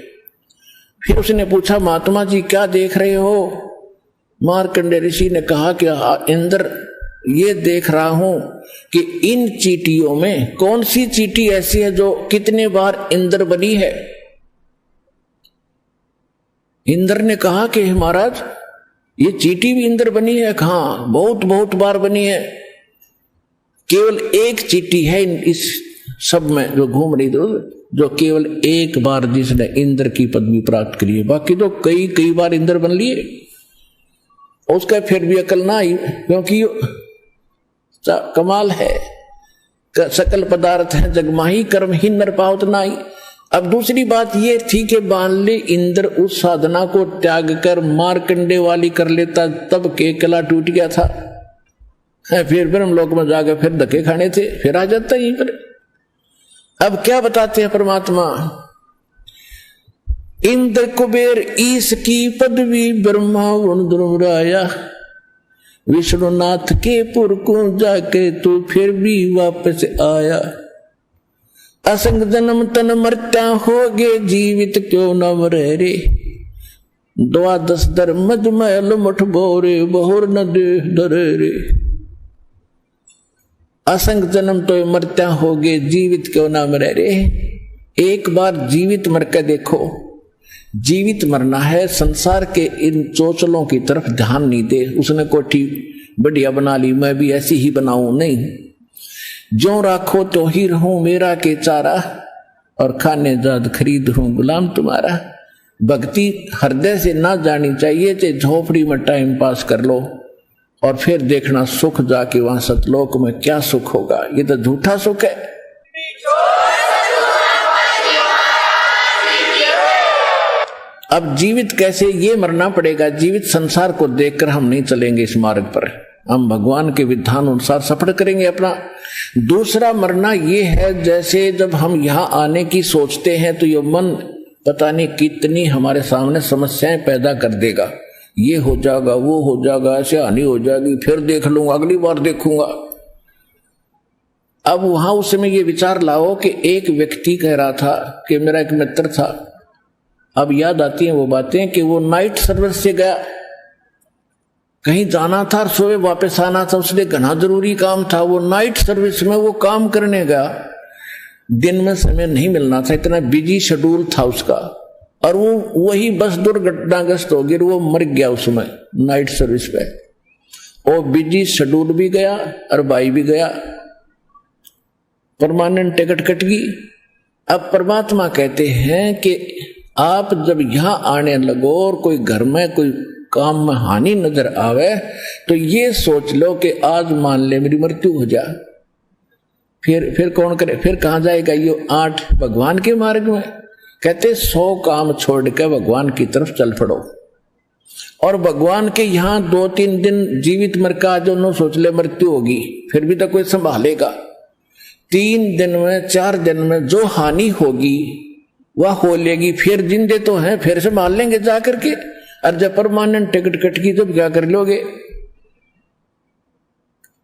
फिर उसने पूछा, महात्मा जी क्या देख रहे हो? मार्कंडे ऋषि ने कहा कि इंद्र, ये देख रहा हूं कि इन चींटियों में कौन सी चींटी ऐसी है जो कितने बार इंद्र बनी है। इंद्र ने कहा कि महाराज, ये चींटी भी इंद्र बनी है? हाँ, बहुत बहुत बार बनी है। केवल एक चींटी है इस सब में जो घूम रही थी, जो केवल एक बार जिसने इंद्र की पदवी प्राप्त करी है। बाकी तो कई कई बार इंद्र बन लिए। उसका फिर भी अकल ना आई, क्योंकि कमाल है, सकल पदार्थ है जगमाही, कर्म ही नर पावत नाई। अब दूसरी बात ये थी कि मान ले इंद्र उस साधना को त्याग कर मार्कंडे वाली कर लेता, तब के कला टूट गया था। फिर हम लोग में जाकर फिर धक्के खाने थे, फिर आ जाता यहीं पर। अब क्या बताते हैं परमात्मा? इंद्र कुबेर ईश की पदवी ब्रह्मा ध्रुवराया, विष्णुनाथ के पुर को जाके तू फिर भी वापस आया। असंग जन्म तन मर्त्या होगे, जीवित क्यों न मरे रे। 12 दर मजमैल मुठ बोरे, बहुर न दे डरे रे। असंग जन्म तो मरत्या होगे, जीवित क्यों ना मरे रे। एक बार जीवित मर के देखो। जीवित मरना है, संसार के इन चोचलों की तरफ ध्यान नहीं दे। उसने कोठी बढ़िया बना ली, मैं भी ऐसी ही बनाऊं, नहीं। जो राखो तो ही रहूं मेरा के चारा, और खाने जाद खरीद हूं गुलाम तुम्हारा। भक्ति हृदय से ना जानी चाहिए, चाहे झोपड़ी में टाइम पास कर लो और फिर देखना सुख जाके वहां सतलोक में क्या सुख होगा। ये तो झूठा सुख है। अब जीवित कैसे, ये मरना पड़ेगा। जीवित संसार को देखकर हम नहीं चलेंगे इस मार्ग पर, हम भगवान के विधान अनुसार सफर करेंगे अपना। दूसरा मरना ये है, जैसे जब हम यहाँ आने की सोचते हैं तो ये मन पता नहीं कितनी हमारे सामने समस्याएं पैदा कर देगा। ये हो जाएगा, वो हो जाएगा, ऐसे हानि हो जाएगी, फिर देख लूंगा, अगली बार देखूंगा। अब वहां उस समय ये विचार लाओ कि एक व्यक्ति कह रहा था कि मेरा एक मित्र था। अब याद आती हैं वो बातें कि वो नाइट सर्विस से गया, कहीं जाना था, सुबह वापस आना था, उसने घना जरूरी काम था। वो नाइट सर्विस में वो काम करने गया, दिन में समय नहीं मिलना था, इतना बिजी शेड्यूल था उसका। और वो वही बस दुर्घटनाग्रस्त हो गई, वो मर गया उसमें नाइट सर्विस पे। वो बिजी शेड्यूल भी गया और भाई भी गया, परमानेंट टिकट कट गई। अब परमात्मा कहते हैं कि आप जब यहां आने लगो और कोई घर में कोई काम में हानि नजर आवे तो ये सोच लो कि आज मान ले मेरी मृत्यु हो जा, फिर कौन करे, फिर कहां जाएगा ये 8 भगवान के मार्ग में। कहते 100 काम छोड़ के भगवान की तरफ चल पड़ो। और भगवान के यहाँ 2-3 दिन जीवित मर का जो सोच ले मृत्यु होगी, फिर भी तो कोई संभालेगा। 3 दिन में 4 दिन में जो हानि होगी वह हो लेगी, फिर जिंदे तो हैं, फिर संभाल लेंगे जा करके। और जब परमानेंट टिकट कट की तो क्या कर लोगे।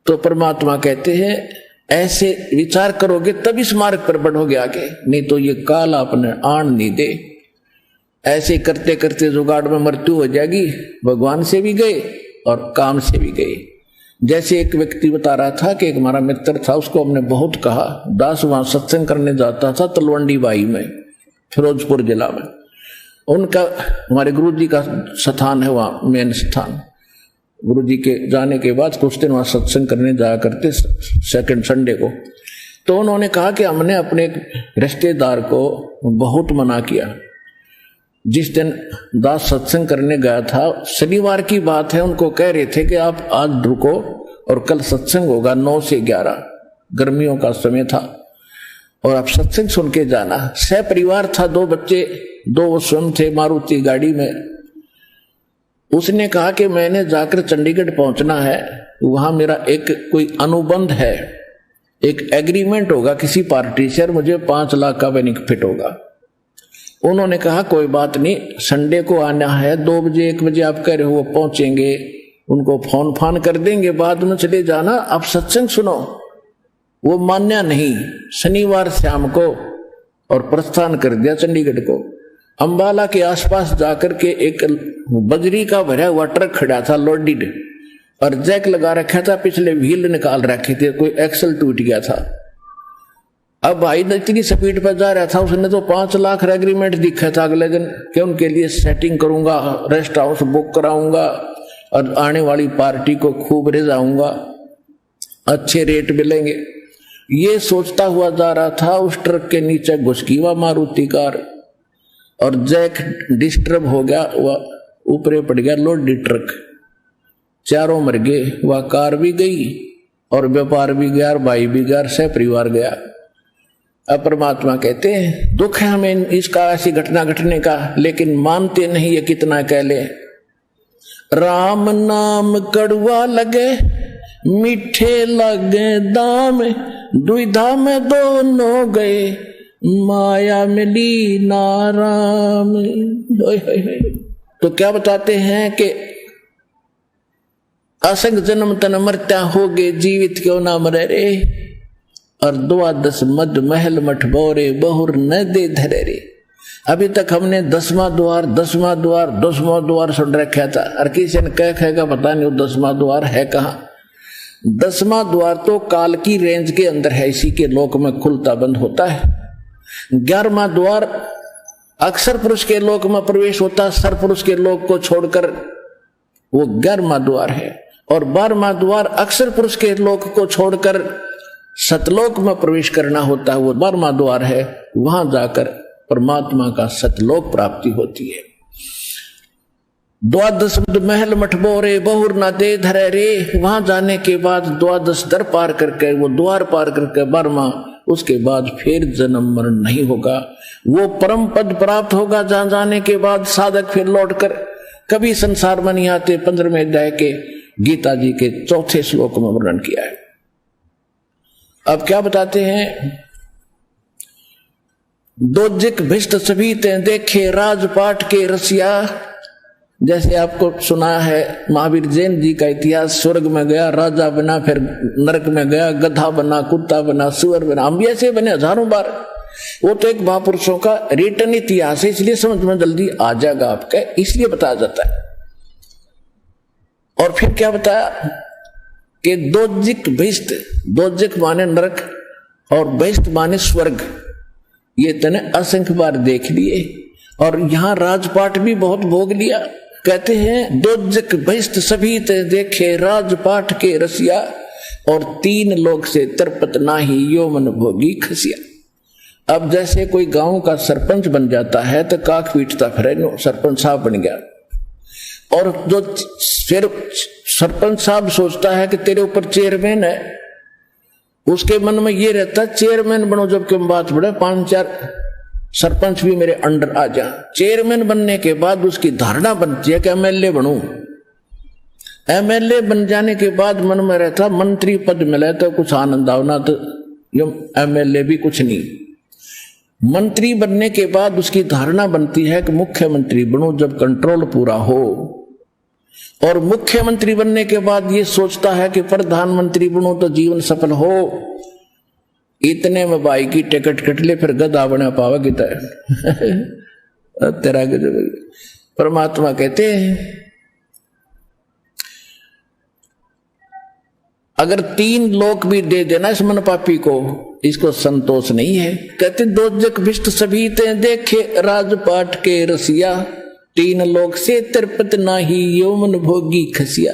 तो परमात्मा कहते हैं ऐसे विचार करोगे तब इस मार्ग पर बढ़ोगे आगे, नहीं तो ये काल आपने आन नहीं दे। ऐसे करते करते जुगाड़ में मृत्यु हो जाएगी, भगवान से भी गए और काम से भी गए। जैसे एक व्यक्ति बता रहा था कि एक हमारा मित्र था, उसको हमने बहुत कहा, दास वहां सत्संग करने जाता था तलवंडी बाई में, फिरोजपुर जिला में। उनका हमारे गुरु जी का स्थान है वहाँ, मेन स्थान। गुरु जी के जाने के बाद कुछ दिन वहाँ सत्संग करने जाया करते सेकंड संडे को। तो उन्होंने कहा कि हमने अपने एक रिश्तेदार को बहुत मना किया जिस दिन दास सत्संग करने गया था, शनिवार की बात है, उनको कह रहे थे कि आप आज रुको और कल सत्संग होगा 9 से 11, गर्मियों का समय था और आप सत्संग सुन के जाना। सह परिवार था, 2 बच्चे, 2 स्वयं थे मारुति गाड़ी में। उसने कहा कि मैंने जाकर चंडीगढ़ पहुंचना है, वहां मेरा एक कोई अनुबंध है, एक एग्रीमेंट होगा किसी पार्टी से, मुझे 5 लाख का बेनिफिट होगा। उन्होंने कहा कोई बात नहीं, संडे को आना है, 2 बजे 1 बजे आप कह रहे हो, वो पहुंचेंगे, उनको फोन फान कर देंगे, बाद में चले जाना, आप सत्संग सुनो। वो मान्या नहीं, शनिवार शाम को और प्रस्थान कर दिया चंडीगढ़ को। अंबाला के आसपास जाकर के एक बजरी का भरा हुआ ट्रक खड़ा था लोडेड, और जैक लगा रखा था, पिछले व्हील निकाल रखे थे, कोई एक्सल टूट गया था। अब भाई इतनी स्पीड पर जा रहा था, उसने तो 5 लाख एग्रीमेंट दिखा था अगले दिन कि उनके लिए सेटिंग करूंगा, रेस्ट हाउस बुक कराऊंगा और आने वाली पार्टी को खूब रिझाऊंगा, अच्छे रेट मिलेंगे। ये सोचता हुआ जा रहा था, उस ट्रक के नीचे घुस गई वह मारुति कार और जैक डिस्टर्ब हो गया, वह ऊपरे पड़ गया लोडेड ट्रक, चारों मर गए, वह कार भी गई और व्यापार भी गया और भाई भी गया, सह परिवार गया। अब परमात्मा कहते हैं दुख है हमें इसका, ऐसी घटना घटने का, लेकिन मानते नहीं ये कितना कह ले। राम नाम कड़वा लगे मीठे लगे दाम, दुविधा में दोनों गए, माया मिली नाराम। तो क्या बताते हैं कि असंग जन्म तन मरत्या होगे, जीवित क्यों ना मरे रे, और 12 मद महल मठ बोरे, बहुर न दे धरे रे। अभी तक हमने 10वां द्वार सुन रखा था, और किसी ने कहेगा पता नहीं वो 10वां द्वार है कहाँ। 10वां द्वार तो काल की रेंज के अंदर है, इसी के लोक में खुलता बंद होता है। 11वां द्वार अक्षर पुरुष के लोक में प्रवेश होता है, सर पुरुष के लोक को छोड़कर वो 11वां द्वार है। और 12वां द्वार अक्षर पुरुष के लोक को छोड़कर सतलोक में प्रवेश करना होता है, वो 12वां द्वार है। वहां जाकर परमात्मा का सतलोक प्राप्ति होती है। 12 महल मठ बोरे, बहुर ना दे धरे रे। वहां जाने के बाद 12 दर पार करके, वो द्वार पार करके 12वां, उसके बाद फिर जन्म मरण नहीं होगा। वो परम पद प्राप्त होगा जहां जाने के बाद साधक फिर लौटकर कभी संसार में नहीं आते। 15वें अध्याय के गीता जी के 4थे श्लोक में वर्णन किया है। अब क्या बताते हैं, दोजिक भिष्ट सभी ते देखे राजपाट के रसिया। जैसे आपको सुना है महावीर जैन जी का इतिहास, स्वर्ग में गया राजा बना, फिर नरक में गया गधा बना, कुत्ता बना, सुअर बना, हम भी ऐसे बने हजारों बार। वो तो एक महापुरुषों का रिटर्न इतिहास है, इसलिए समझ में जल्दी आ जाएगा आपका, इसलिए बताया जाता है। और फिर क्या बताया कि दोजिक भिष्ट, दोजिक माने नरक और भिष्ट माने स्वर्ग, ये तने असंख्य बार देख लिए और यहां राजपाट भी बहुत भोग लिया। कहते हैं दोजिक भिष्ट सभी ते देखे राजपाट के रसिया, और 3 लोग से तरपत नाही यो मन भोगी खसिया। अब जैसे कोई गांव का सरपंच बन जाता है तो काक पीटता फिरे, सरपंच साहब बन गया, और जो फिर सरपंच साहब सोचता है कि तेरे ऊपर चेयरमैन है, उसके मन में ये रहता है चेयरमैन बनो, जब क्यों बात बढ़े 5-4 सरपंच भी मेरे अंडर आ जा। चेयरमैन बनने के बाद उसकी धारणा बनती है कि एमएलए बनूं। एमएलए बन जाने के बाद मन में रहता मंत्री पद मिले तो कुछ आनंद आवना, तो एमएलए भी कुछ नहीं। मंत्री बनने के बाद उसकी धारणा बनती है कि मुख्यमंत्री बनूं जब कंट्रोल पूरा हो, और मुख्यमंत्री बनने के बाद ये सोचता है कि प्रधानमंत्री बनूं तो जीवन सफल हो। इतने में भाई की टिकट कट ले, फिर गधा बना पावेगी तेरा गजब। परमात्मा कहते हैं अगर 3 लोक भी दे देना इस मन पापी को, इसको संतोष नहीं है। कहते दोजक भिष्ट सभी ते देखे राजपाट के रसिया, 3 लोक से तरपत नाही यो मन भोगी खसिया।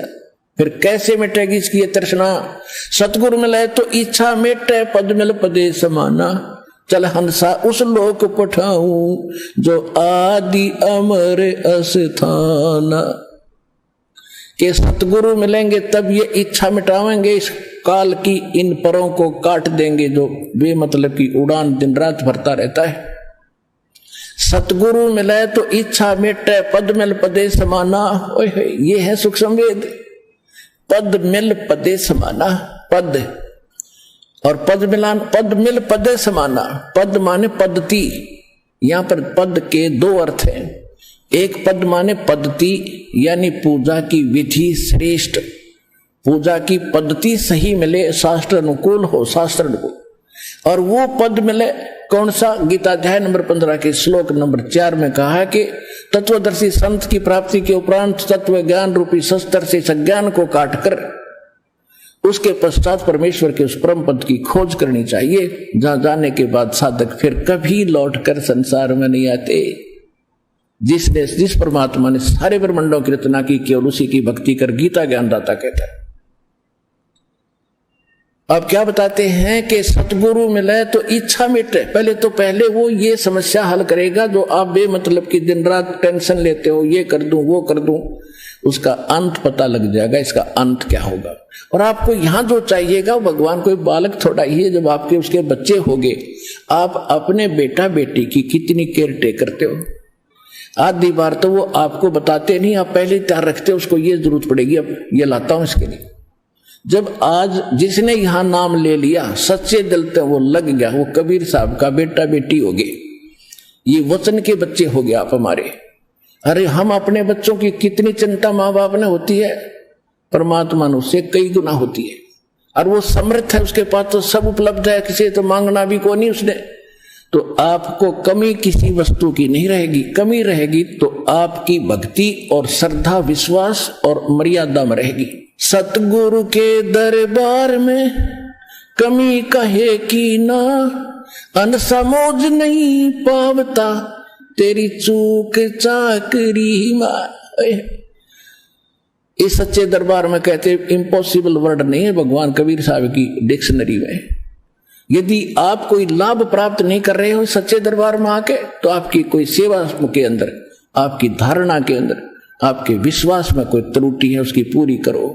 फिर कैसे मिटेगी इसकी ये तृष्णा? सतगुरु मिले तो इच्छा मिटे, पद मिल पदे समाना। चल हंसा उस लोक पठाऊं जो आदि अमर अस्थाना। के सतगुरु मिलेंगे तब ये इच्छा मिटावेंगे, इस काल की इन परों को काट देंगे जो बेमतलब की उड़ान दिन रात भरता रहता है। सतगुरु मिले तो इच्छा मिटे, पद मिल पदे समाना। ये है सुख संवेद। पद मिल पदे समाना, पद और पद मिलान, पद मिल पदे समाना। पद माने पद्धति, यहां पर पद के दो अर्थ हैं। एक पद माने पद्धति यानी पूजा की विधि श्रेष्ठ, पूजा की पद्धति सही मिले, शास्त्र अनुकूल हो, शास्त्र अनुकूल। और वो पद मिले कौन सा? गीता अध्याय नंबर 15 के श्लोक नंबर 4 में कहा है कि तत्वदर्शी संत की प्राप्ति के उपरांत तत्व ज्ञान रूपी शस्त्र से सज्ञान को काटकर उसके पश्चात परमेश्वर के उस परम पद की खोज करनी चाहिए, जहां जाने के बाद साधक फिर कभी लौटकर संसार में नहीं आते। जिस परमात्मा ने सारे ब्रह्मांडों की रचना की केवल उसी की भक्ति कर गीता ज्ञानदाता कहता है। अब क्या बताते हैं कि सतगुरु मिले तो इच्छा मिटे। पहले वो ये समस्या हल करेगा जो आप बेमतलब की दिन रात टेंशन लेते हो, ये कर दूं वो कर दूं, उसका अंत पता लग जाएगा, इसका अंत क्या होगा। और आपको यहां जो चाहिएगा, भगवान कोई बालक थोड़ा ही है। जब आपके उसके बच्चे होंगे, आप अपने बेटा बेटी की कितनी केयर टेक करते हो। आधी बार तो वो आपको बताते नहीं, आप पहले तैयार रखते हो, उसको ये जरूरत पड़ेगी, अब ये लाता हूं इसके लिए। जब आज जिसने यहां नाम ले लिया सच्चे दिल से वो लग गया, वो कबीर साहब का बेटा बेटी हो गए, ये वचन के बच्चे हो गए आप हमारे। अरे हम अपने बच्चों की कितनी चिंता माँ बाप ने होती है, परमात्मा ने उससे कई गुना होती है। और वो समर्थ है, उसके पास तो सब उपलब्ध है, किसी तो मांगना भी को नहीं उसने। तो आपको कमी किसी वस्तु की नहीं रहेगी। कमी रहेगी तो आपकी भक्ति और श्रद्धा विश्वास और मर्यादा में रहेगी। सतगुरु के दरबार में कमी कहे की ना, अनसमोज नहीं पावता तेरी चूक चाकरी मां। इस सच्चे दरबार में कहते इम्पॉसिबल वर्ड नहीं है भगवान कबीर साहब की डिक्शनरी में। यदि आप कोई लाभ प्राप्त नहीं कर रहे हो सच्चे दरबार में आके, तो आपकी कोई सेवा के अंदर, आपकी धारणा के अंदर, आपके विश्वास में कोई त्रुटि है, उसकी पूरी करो।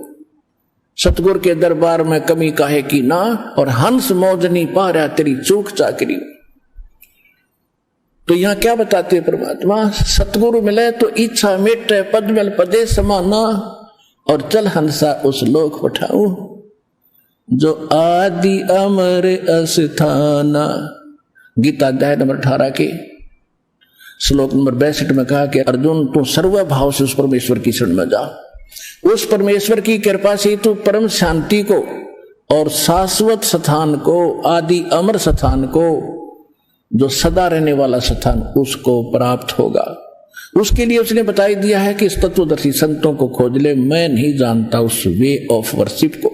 सतगुरु के दरबार में कमी काहे की ना, और हंस मौज नहीं पा रहा तेरी चूक चाकरी। तो यहां क्या बताते परमात्मा? सतगुरु मिले तो इच्छा मिटे, पद मिल पदे समाना, और चल हंसा उस लोक पठाऊं जो आदि अमर अस्थाना। गीता अध्याय नंबर 18 के श्लोक नंबर 62 में कहा कि अर्जुन तू सर्व भाव से उस परमेश्वर की शरण में जा। उस परमेश्वर की कृपा से तू परम शांति को और शाश्वत स्थान को, आदि अमर स्थान को, जो सदा रहने वाला स्थान, उसको प्राप्त होगा। उसके लिए उसने बताई दिया है कि इस तत्वदर्शी संतों को खोज ले, मैं नहीं जानता उस वे ऑफ वर्शिप को।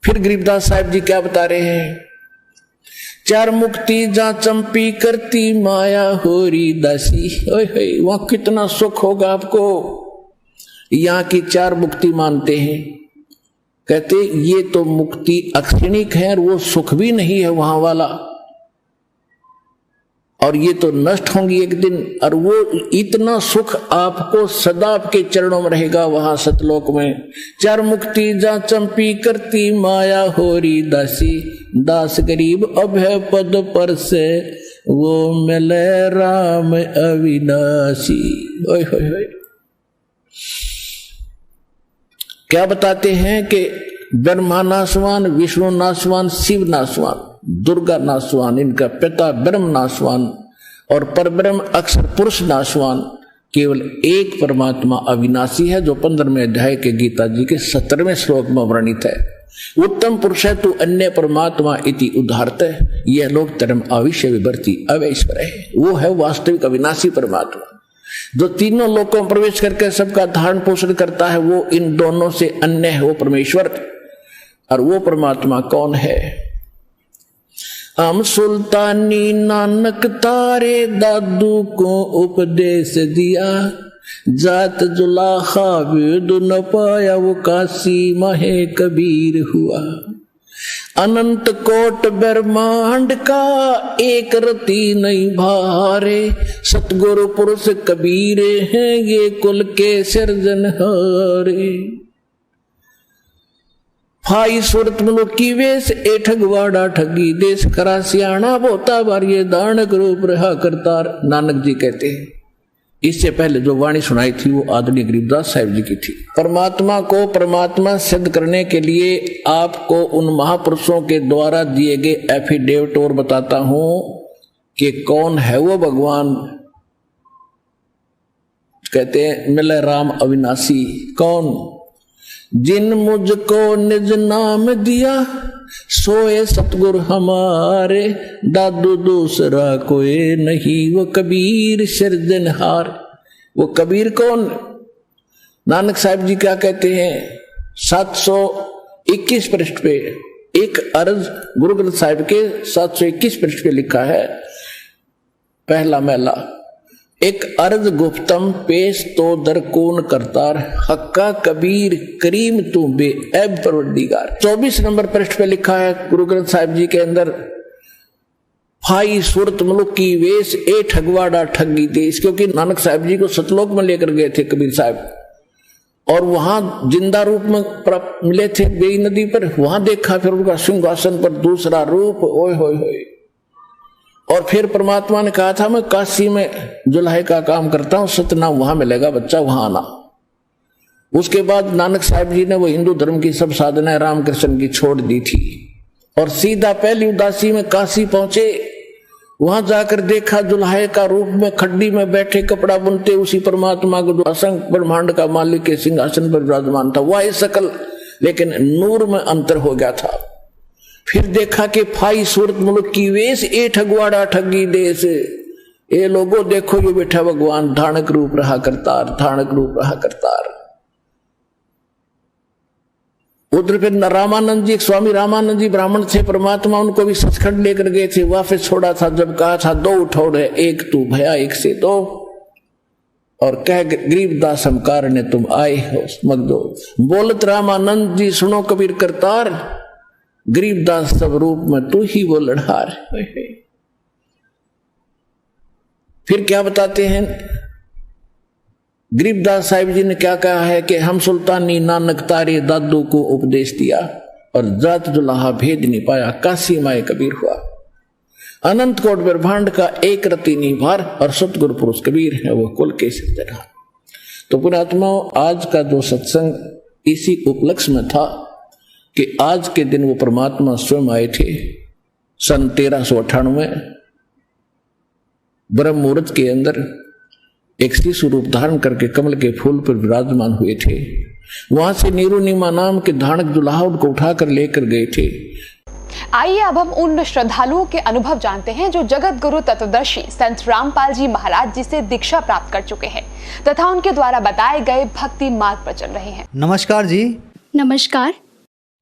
फिर गरीबदास साहब जी क्या बता रहे हैं? चार मुक्ति जा चंपी करती माया होरी दासी। वहां कितना सुख होगा आपको। यहां की चार मुक्ति मानते हैं, कहते ये तो मुक्ति अक्षणिक है और वो सुख भी नहीं है वहां वाला, और ये तो नष्ट होंगी एक दिन। और वो इतना सुख आपको सदा आपके चरणों में रहेगा वहां सतलोक में। चार मुक्ति जा चंपी करती माया होरी दासी, दास गरीब अभय पद पर से वो मिले राम अविनाशी। ओए होए होए। क्या बताते हैं कि ब्रह्मा नाशवान, विष्णु नाशवान, शिव नाशवान, दुर्गा नाशवान, इनका पिता ब्रह्म नाशवान और परब्रह्म अक्षर पुरुष नाशवान, केवल एक परमात्मा अविनाशी है, जो 15वें अध्याय के गीता जी के 17वें श्लोक में वर्णित है। उत्तम पुरुष है तू अन्य परमात्मा इति उदाहरत है, यह लोग धर्म आविष्य विवर्ती अवैश्वर है। वो है वास्तविक अविनाशी परमात्मा जो तीनों लोकों में प्रवेश करके सबका धारण पोषण करता है। वो इन दोनों से अन्य है, वो परमेश्वर। और वो परमात्मा कौन है? हम सुल्तानी नानक तारे दादू को उपदेश दिया, जात जुलाखा वेद न पाया वो काशी महे कबीर हुआ। अनंत कोट ब्रह्मांड का एक रति नहीं भारे, सतगुरु पुरुष कबीर हैं ये कुल के सिरजनहारे। फाई सूरत मुलुक की वेश ए ठगवाड़ा ठगी देश, करा सियाणा बोता बारिये दानक रूप रहा करतार। नानक जी कहते हैं। इससे पहले जो वाणी सुनाई थी वो आदरणीय गरीबदास साहिब जी की थी। परमात्मा को परमात्मा सिद्ध करने के लिए आपको उन महापुरुषों के द्वारा दिए गए एफिडेविट और बताता हूं कि कौन है वो भगवान। कहते हैं मिले राम अविनाशी। कौन? जिन मुझको निज नाम दिया सोए सतगुरु हमारे, दादू दूसरा कोई नहीं वो कबीर सिरजनहार। वो कबीर कौन? नानक साहिब जी क्या कहते हैं 721 पृष्ठ पे एक अर्ज गुरु ग्रंथ साहिब के 721 पृष्ठ पे लिखा है, पहला महला। एक अर्ज गुप्तम पेश तो दरकून करतार, हक्का कबीर करीम तू बे ऐब परवरदिगार। 24 नंबर पृष्ठ पे लिखा है गुरु ग्रंथ साहिब जी के अंदर, फाई सूरत मुलुक की वेश ए ठगवाड़ा ठगी देश। क्योंकि नानक साहिब जी को सतलोक में लेकर गए थे कबीर साहब, और वहां जिंदा रूप में मिले थे बेई नदी पर। वहां देखा फिर उनका सिंहासन पर दूसरा रूप, ओए होए होए। और फिर परमात्मा ने कहा था मैं काशी में जुल्हे का काम करता हूं, सतनाम वहां मिलेगा बच्चा, वहां आना। उसके बाद नानक साहिब जी ने वो हिंदू धर्म की सब साधनाएं रामकृष्ण की छोड़ दी थी और सीधा पहली उदासी में काशी पहुंचे। वहां जाकर देखा जुल्हे का रूप में खड्डी में बैठे कपड़ा बुनते उसी परमात्मा को जो असंख्य ब्रह्मांड का मालिक के सिंहासन पर विराजमान था, वह सकल लेकिन नूर में अंतर हो गया था। फिर देखा कि फाई सूरत मुल्क की वेश ए ठगवाड़ा ठगी देश। ए लोगों देखो ये बैठा भगवान धानक रूप रहा करतार, धानक रूप रहा करतार। उधर फिर रामानंद जी, स्वामी रामानंद जी ब्राह्मण थे, परमात्मा उनको भी सचखंड लेकर गए थे, वापस छोड़ा था जब कहा था दो उठौड़ है, एक तू भया एक से दो, और कह गरीबदास हम कारण तुम आए हो मगदो। बोलत रामानंद जी सुनो कबीर करतार, गरीबदास सब रूप में तू ही वो लड़हार। फिर क्या बताते हैं गरीबदास साहिब जी ने क्या कहा है कि हम सुल्तानी नानक तारे दादू को उपदेश दिया और जात जुलाहा भेद नहीं पाया, काशी माए कबीर हुआ। अनंत कोट ब्रह्मांड का एक रति नहीं भार और सतगुरु पुरुष कबीर है वो कुल के सिरजनहार। तो पुण्यात्माओं, आज का जो सत्संग इसी उपलक्ष्य में था कि आज के दिन वो परमात्मा स्वयं आए थे। सन 1398 ब्रह्म मुहूर्त के अंदर एक शिशु रूप धारण करके कमल के फूल पर विराजमान हुए थे। वहां से नीरुनिमा नाम के धानक दुल्हा उनको उठाकर लेकर गए थे। आइए अब हम उन श्रद्धालुओं के अनुभव जानते हैं जो जगत गुरु तत्वदर्शी संत रामपाल जी महाराज जी से दीक्षा प्राप्त कर चुके हैं तथा उनके द्वारा बताए गए भक्ति मार्ग पर चल रहे हैं। नमस्कार जी। नमस्कार।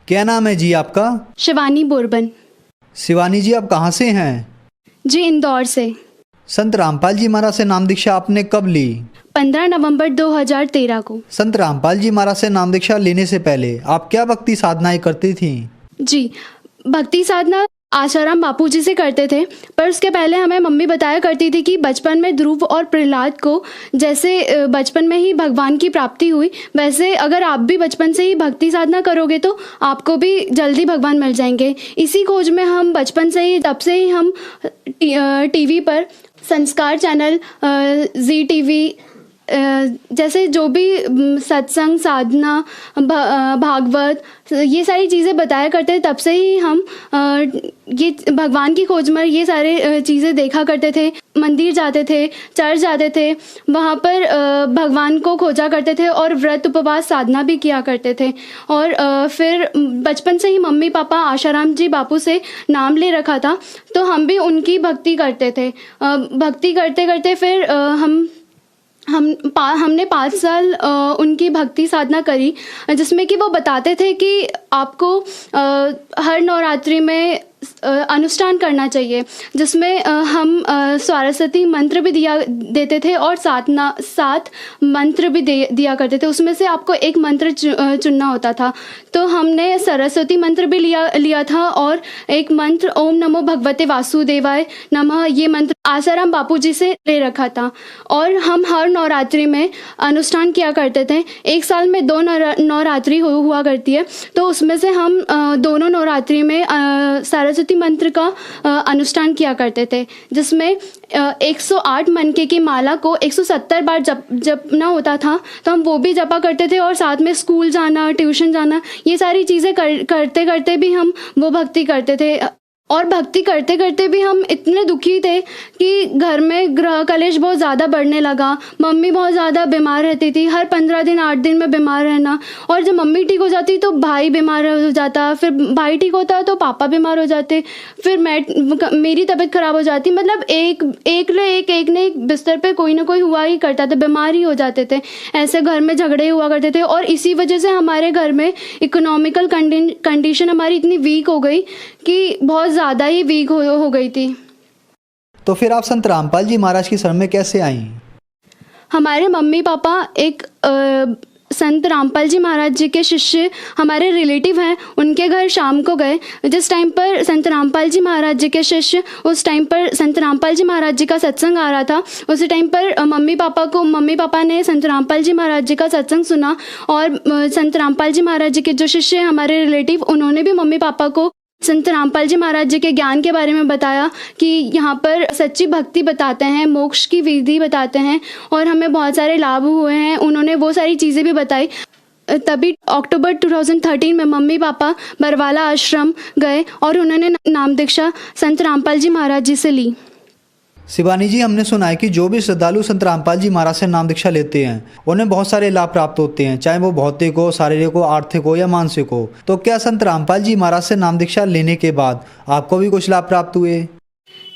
क्या नाम है जी आपका? शिवानी बोरबन। शिवानी जी, आप कहाँ से हैं? जी, इंदौर से। संत रामपाल जी महाराज से नाम दीक्षा आपने कब ली? 15 नवंबर 2013 को। संत रामपाल जी महाराज से नाम दीक्षा लेने से पहले आप क्या भक्ति साधनाएं करती थी? जी, भक्ति साधना आशाराम बापू जी से करते थे, पर उसके पहले हमें मम्मी बताया करती थी कि बचपन में ध्रुव और प्रहलाद को जैसे बचपन में ही भगवान की प्राप्ति हुई, वैसे अगर आप भी बचपन से ही भक्ति साधना करोगे तो आपको भी जल्दी भगवान मिल जाएंगे। इसी खोज में हम बचपन से ही, तब से ही हम टीवी पर संस्कार चैनल, जी टीवी जैसे जो भी सत्संग, साधना, भागवत, ये सारी चीज़ें बताया करते थे। तब से ही हम ये भगवान की खोज में ये सारे चीज़ें देखा करते थे। मंदिर जाते थे, चर्च जाते थे, वहाँ पर भगवान को खोजा करते थे और व्रत उपवास साधना भी किया करते थे। और फिर बचपन से ही मम्मी पापा आशाराम जी बापू से नाम ले रखा था, तो हम भी उनकी भक्ति करते थे। भक्ति करते करते फिर हमने 5 साल उनकी भक्ति साधना करी, जिसमें कि वो बताते थे कि आपको हर नवरात्रि में अनुष्ठान करना चाहिए, जिसमें हम सरस्वती मंत्र भी देते थे और सात मंत्र भी दिया करते थे। उसमें से आपको एक मंत्र चुनना होता था। तो हमने सरस्वती मंत्र भी लिया था और एक मंत्र ओम नमो भगवते वासुदेवाय नमः, ये मंत्र आसाराम बापू जी से ले रखा था। और हम हर नवरात्रि में अनुष्ठान किया करते थे। एक साल में 2 नवरात्रि हुआ करती है, तो उसमें से हम दोनों नवरात्रि में सरस्वती मंत्र का अनुष्ठान किया करते थे, जिसमें 108 मनके की माला को 170 बार जपना होता था। तो हम वो भी जपा करते थे और साथ में स्कूल जाना, ट्यूशन जाना, ये सारी चीज़ें करते करते भी हम वो भक्ति करते थे। और भक्ति करते करते भी हम इतने दुखी थे कि घर में गृह कलेश बहुत ज़्यादा बढ़ने लगा। मम्मी बहुत ज़्यादा बीमार रहती थी, हर 15 दिन 8 दिन में बीमार रहना। और जब मम्मी ठीक हो जाती तो भाई बीमार हो जाता, फिर भाई ठीक होता तो पापा बीमार हो जाते, फिर मेरी तबीयत ख़राब हो जाती। मतलब एक ने एक बिस्तर पे कोई ना कोई हुआ ही करता था, बीमार ही हो जाते थे। ऐसे घर में झगड़े हुआ करते थे और इसी वजह से हमारे घर में इकोनॉमिकल कंडीशन हमारी इतनी वीक हो गई कि बहुत ज़्यादा ही वीक हो गई थी। तो फिर आप संत रामपाल जी महाराज की शरण में कैसे आई? हमारे मम्मी पापा एक संत रामपाल जी महाराज जी के शिष्य हमारे रिलेटिव हैं, उनके घर शाम को गए। जिस टाइम पर संत रामपाल जी महाराज जी के शिष्य, उस टाइम पर संत रामपाल जी महाराज जी का सत्संग आ रहा था। उसी टाइम पर मम्मी पापा ने संत रामपाल जी महाराज जी का सत्संग सुना और संत रामपाल जी महाराज जी के जो शिष्य हैं हमारे रिलेटिव, उन्होंने भी मम्मी पापा को संत रामपाल जी महाराज जी के ज्ञान के बारे में बताया कि यहाँ पर सच्ची भक्ति बताते हैं, मोक्ष की विधि बताते हैं और हमें बहुत सारे लाभ हुए हैं। उन्होंने वो सारी चीज़ें भी बताई। तभी अक्टूबर 2013 में मम्मी पापा बरवाला आश्रम गए और उन्होंने नाम दीक्षा संत रामपाल जी महाराज जी से ली। शिवानी जी, हमने सुना है कि जो भी श्रद्धालु संत रामपाल जी महाराज से नाम दीक्षा लेते हैं उन्हें बहुत सारे लाभ प्राप्त होते हैं, चाहे वो भौतिक हो, शारीरिक हो, आर्थिक हो या मानसिक हो। तो क्या संत रामपाल जी महाराज से नाम दीक्षा लेने के बाद आपको भी कुछ लाभ प्राप्त हुए?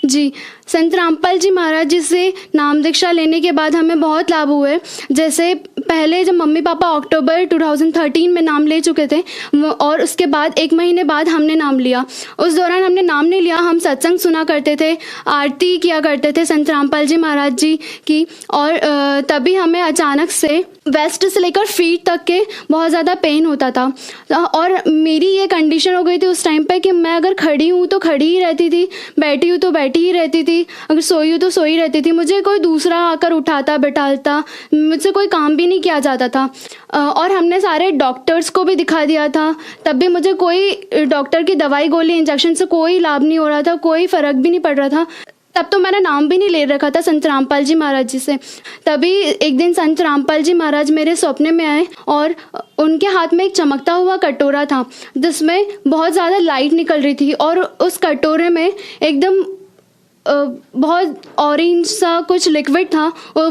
जी, संत रामपाल जी महाराज जी से नाम दीक्षा लेने के बाद हमें बहुत लाभ हुए। जैसे पहले जब मम्मी पापा अक्टूबर 2013 में नाम ले चुके थे और उसके बाद 1 महीने बाद हमने नाम लिया। उस दौरान हमने नाम नहीं लिया, हम सत्संग सुना करते थे, आरती किया करते थे संत रामपाल जी महाराज जी की। और तभी हमें अचानक से वेस्ट से लेकर फीट तक के बहुत ज़्यादा पेन होता था और मेरी ये कंडीशन हो गई थी उस टाइम पे कि मैं अगर खड़ी हूँ तो खड़ी ही रहती थी, बैठी हूँ तो बैठी ही रहती थी, अगर सोई हूँ तो सोई रहती थी। मुझे कोई दूसरा आकर उठाता बैठाता, मुझसे कोई काम भी नहीं किया जाता था। और हमने सारे डॉक्टर्स को भी दिखा दिया था, तब भी मुझे कोई डॉक्टर की दवाई गोली इंजेक्शन से कोई लाभ नहीं हो रहा था, कोई फ़र्क भी नहीं पड़ रहा था। तब तो मैंने नाम भी नहीं ले रखा था संत रामपाल जी महाराज जी से। तभी एक दिन संत रामपाल जी महाराज मेरे सपने में आए और उनके हाथ में एक चमकता हुआ कटोरा था जिसमें बहुत ज़्यादा लाइट निकल रही थी और उस कटोरे में एकदम बहुत ऑरेंज सा कुछ लिक्विड था और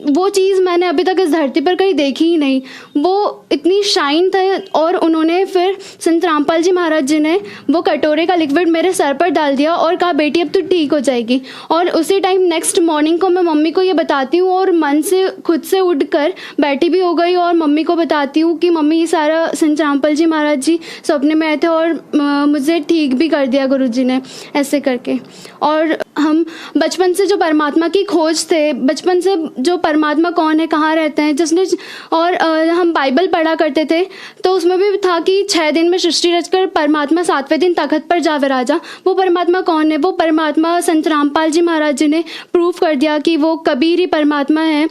वो चीज़ मैंने अभी तक इस धरती पर कहीं देखी ही नहीं। वो इतनी शाइन था और उन्होंने फिर संत रामपाल जी महाराज जी ने वो कटोरे का लिक्विड मेरे सर पर डाल दिया और कहा, बेटी अब तो ठीक हो जाएगी। और उसी टाइम नेक्स्ट मॉर्निंग को मैं मम्मी को ये बताती हूँ और मन से खुद से उठ कर बैठी भी हो गई और मम्मी को बताती हूँ कि मम्मी ये सारा संत रामपाल जी महाराज जी सपने में आए थे और मुझे ठीक भी कर दिया गुरुजी ने, ऐसे करके। और हम बचपन से जो परमात्मा की खोज थे, बचपन से जो परमात्मा कौन है, कहाँ रहते हैं, जिसने और हम बाइबल पढ़ा करते थे तो उसमें भी था कि 6 दिन में सृष्टि रचकर परमात्मा 7वें दिन तख्त पर जा विराजा। वो परमात्मा कौन है? वो परमात्मा संत रामपाल जी महाराज जी ने प्रूव कर दिया कि वो कबीर ही परमात्मा है।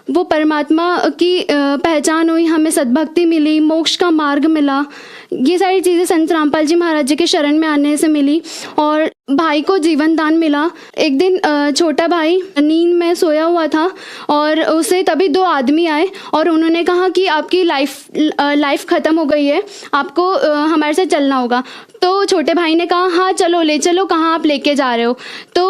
वो परमात्मा की पहचान हुई, हमें सद्भक्ति मिली, मोक्ष का मार्ग मिला। ये सारी चीज़ें संत रामपाल जी महाराज जी के शरण में आने से मिली। और भाई को जीवन दान मिला। एक दिन छोटा भाई नींद में सोया हुआ था और उसे तभी 2 आदमी आए और उन्होंने कहा कि आपकी लाइफ ख़त्म हो गई है, आपको हमारे साथ चलना होगा। तो छोटे भाई ने कहा, हाँ चलो, ले चलो, कहाँ आप लेके जा रहे हो? तो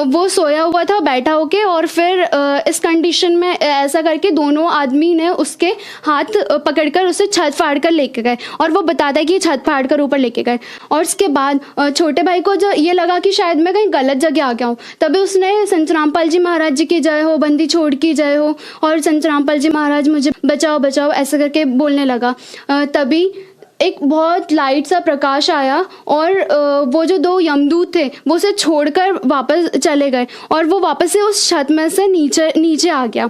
वो सोया हुआ था बैठा होके और फिर इस कंडीशन में ऐसा करके दोनों आदमी ने उसके हाथ पकड़कर उसे छत फाड़ कर लेके गए और वो बताता है कि छत फाड़ कर ऊपर लेके गए। और उसके बाद छोटे भाई को जो ये लगा कि शायद मैं कहीं गलत जगह आ गया हूँ, तभी उसने संत रामपाल जी महाराज जी की जय हो, बंदी छोड़ की जय हो और संत रामपाल जी महाराज मुझे बचाओ बचाओ ऐसे करके बोलने लगा। तभी एक बहुत लाइट सा प्रकाश आया और वो जो 2 यमदूत थे वो उसे छोड़कर वापस चले गए और वो वापस से उस छत में से नीचे आ गया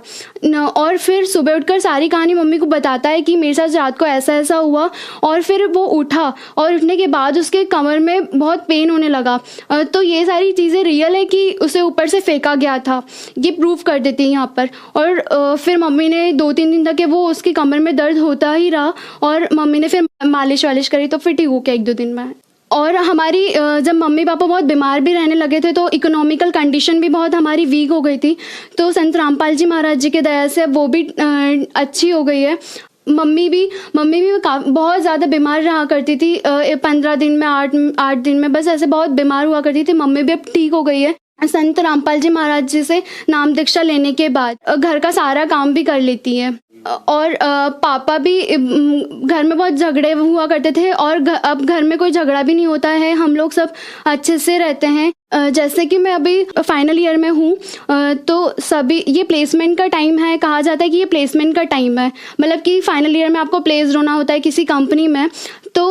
और फिर सुबह उठकर सारी कहानी मम्मी को बताता है कि मेरे साथ रात को ऐसा ऐसा हुआ। और फिर वो उठा और उठने के बाद उसके कमर में बहुत पेन होने लगा। तो ये सारी चीज़ें रियल है कि उसे ऊपर से फेंका गया था, ये प्रूव कर देती है यहाँ पर। और फिर मम्मी ने 2-3 दिन तक वो उसकी कमर में दर्द होता ही रहा और मम्मी ने फिर मालिश वालिश करी तो फिर ठीक हो गया 1-2 दिन में। और हमारी जब मम्मी पापा बहुत बीमार भी रहने लगे थे तो इकोनॉमिकल कंडीशन भी बहुत हमारी वीक हो गई थी, तो संत रामपाल जी महाराज जी के दया से वो भी अच्छी हो गई है। मम्मी भी बहुत ज़्यादा बीमार रहा करती थी, 15 दिन में 8 दिन में बस ऐसे बहुत बीमार हुआ करती थी। मम्मी भी अब ठीक हो गई है संत रामपाल जी महाराज जी से नाम दीक्षा लेने के बाद। घर का सारा काम भी कर लेती है। और पापा भी घर में बहुत झगड़े हुआ करते थे और अब घर में कोई झगड़ा भी नहीं होता है, हम लोग सब अच्छे से रहते हैं। जैसे कि मैं अभी फाइनल ईयर में हूँ तो सभी ये प्लेसमेंट का टाइम है, कहा जाता है कि ये प्लेसमेंट का टाइम है, मतलब कि फाइनल ईयर में आपको प्लेस्ड होना होता है किसी कंपनी में। तो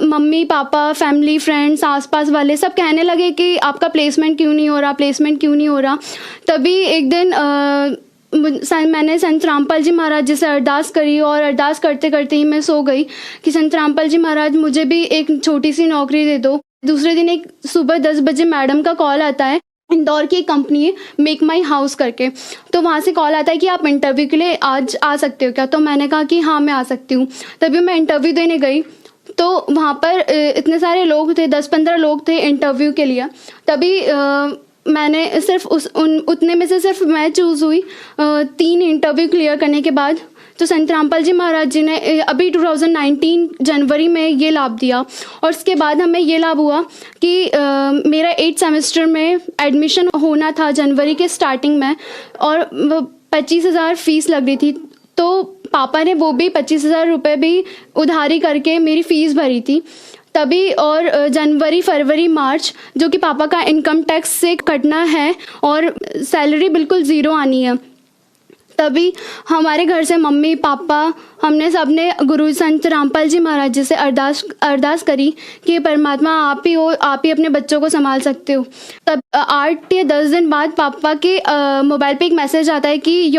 मम्मी पापा फैमिली फ्रेंड्स आसपास वाले सब कहने लगे कि आपका प्लेसमेंट क्यों नहीं हो रहा। तभी एक दिन मैंने संत रामपाल जी महाराज जी से अरदास करी और अरदास करते करते ही मैं सो गई कि संत रामपाल जी महाराज मुझे भी एक छोटी सी नौकरी दे दो। दूसरे दिन एक सुबह 10 बजे मैडम का कॉल आता है, इंदौर की एक कंपनी है मेक माई हाउस करके, तो वहाँ से कॉल आता है कि आप इंटरव्यू के लिए आज आ सकते हो क्या। तो मैंने कहा कि हाँ मैं आ सकती हूँ। तभी मैं इंटरव्यू देने गई तो वहाँ पर इतने सारे लोग थे, 10-15 लोग थे इंटरव्यू के लिए। तभी मैंने सिर्फ उतने में से सिर्फ मैं चूज़ हुई 3 इंटरव्यू क्लियर करने के बाद। तो संत रामपाल जी महाराज जी ने अभी 2019 जनवरी में ये लाभ दिया और उसके बाद हमें ये लाभ हुआ कि मेरा 8th सेमेस्टर में एडमिशन होना था जनवरी के स्टार्टिंग में और 25,000 फीस लग रही थी। तो पापा ने वो भी 25,000 रुपये भी उधारी करके मेरी फ़ीस भरी थी तभी। और जनवरी फरवरी मार्च जो कि पापा का इनकम टैक्स से कटना है और सैलरी बिल्कुल ज़ीरो आनी है, तभी हमारे घर से मम्मी पापा हमने सबने गुरु संत रामपाल जी महाराज जी से अरदास करी कि परमात्मा आप ही हो, आप ही अपने बच्चों को संभाल सकते हो। तब 8 या 10 दिन बाद पापा के मोबाइल पे एक मैसेज आता है कि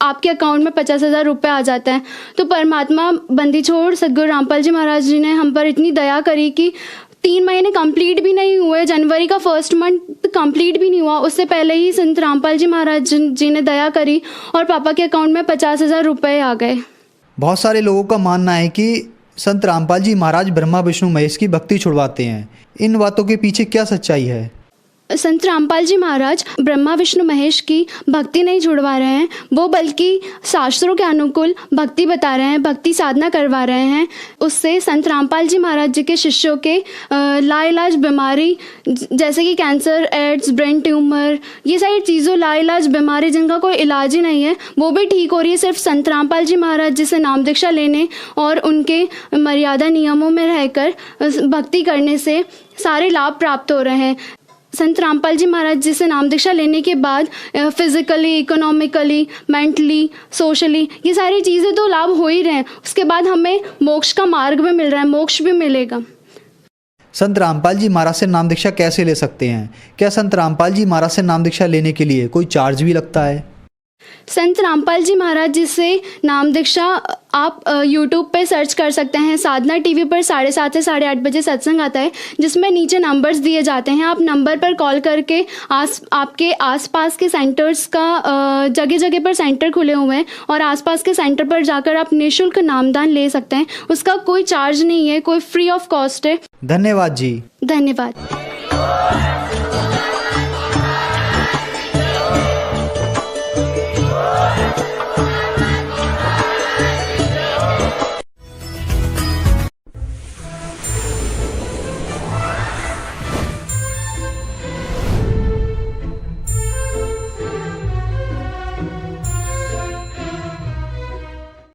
आपके अकाउंट में 50,000 रुपये आ जाते हैं। तो परमात्मा बंदी छोड़ सदगुरु रामपाल जी महाराज जी ने हम पर इतनी दया करी कि 3 महीने कंप्लीट भी नहीं हुए, जनवरी का 1st मंथ कंप्लीट भी नहीं हुआ, उससे पहले ही संत रामपाल जी महाराज जी ने दया करी और पापा के अकाउंट में 50,000 रुपये आ गए। बहुत सारे लोगों का मानना है कि संत रामपाल जी महाराज ब्रह्मा विष्णु महेश की भक्ति छुड़वाते हैं, इन बातों के पीछे क्या सच्चाई है? संत रामपाल जी महाराज ब्रह्मा विष्णु महेश की भक्ति नहीं छुड़वा रहे हैं, वो बल्कि शास्त्रों के अनुकूल भक्ति बता रहे हैं, भक्ति साधना करवा रहे हैं। उससे संत रामपाल जी महाराज जी के शिष्यों के लाइलाज बीमारी जैसे कि कैंसर, एड्स, ब्रेन ट्यूमर, ये सारी चीज़ों लाइलाज बीमारी जिनका कोई इलाज ही नहीं है वो भी ठीक हो रही है सिर्फ संत रामपाल जी महाराज जी से नाम दीक्षा लेने और उनके मर्यादा नियमों में रहकर भक्ति करने से सारे लाभ प्राप्त हो रहे हैं। संत रामपाल जी महाराज जी से नाम दीक्षा लेने के बाद फिजिकली, इकोनॉमिकली, मेंटली, सोशली ये सारी चीज़ें तो लाभ हो ही रहे हैं, उसके बाद हमें मोक्ष का मार्ग भी मिल रहा है, मोक्ष भी मिलेगा। संत रामपाल जी महाराज से नाम दीक्षा कैसे ले सकते हैं? क्या संत रामपाल जी महाराज से नाम दीक्षा लेने के लिए कोई चार्ज भी लगता है? संत रामपाल जी महाराज जी से नाम दीक्षा आप YouTube पे सर्च कर सकते हैं। साधना टीवी पर 7:30 से 8:30 बजे सत्संग आता है जिसमें नीचे नंबर्स दिए जाते हैं। आप नंबर पर कॉल करके आपके आसपास के सेंटर्स का जगह जगह पर सेंटर खुले हुए हैं और आसपास के सेंटर पर जाकर आप निःशुल्क नामदान ले सकते हैं। उसका कोई चार्ज नहीं है, कोई फ्री ऑफ कॉस्ट है। धन्यवाद जी। धन्यवाद।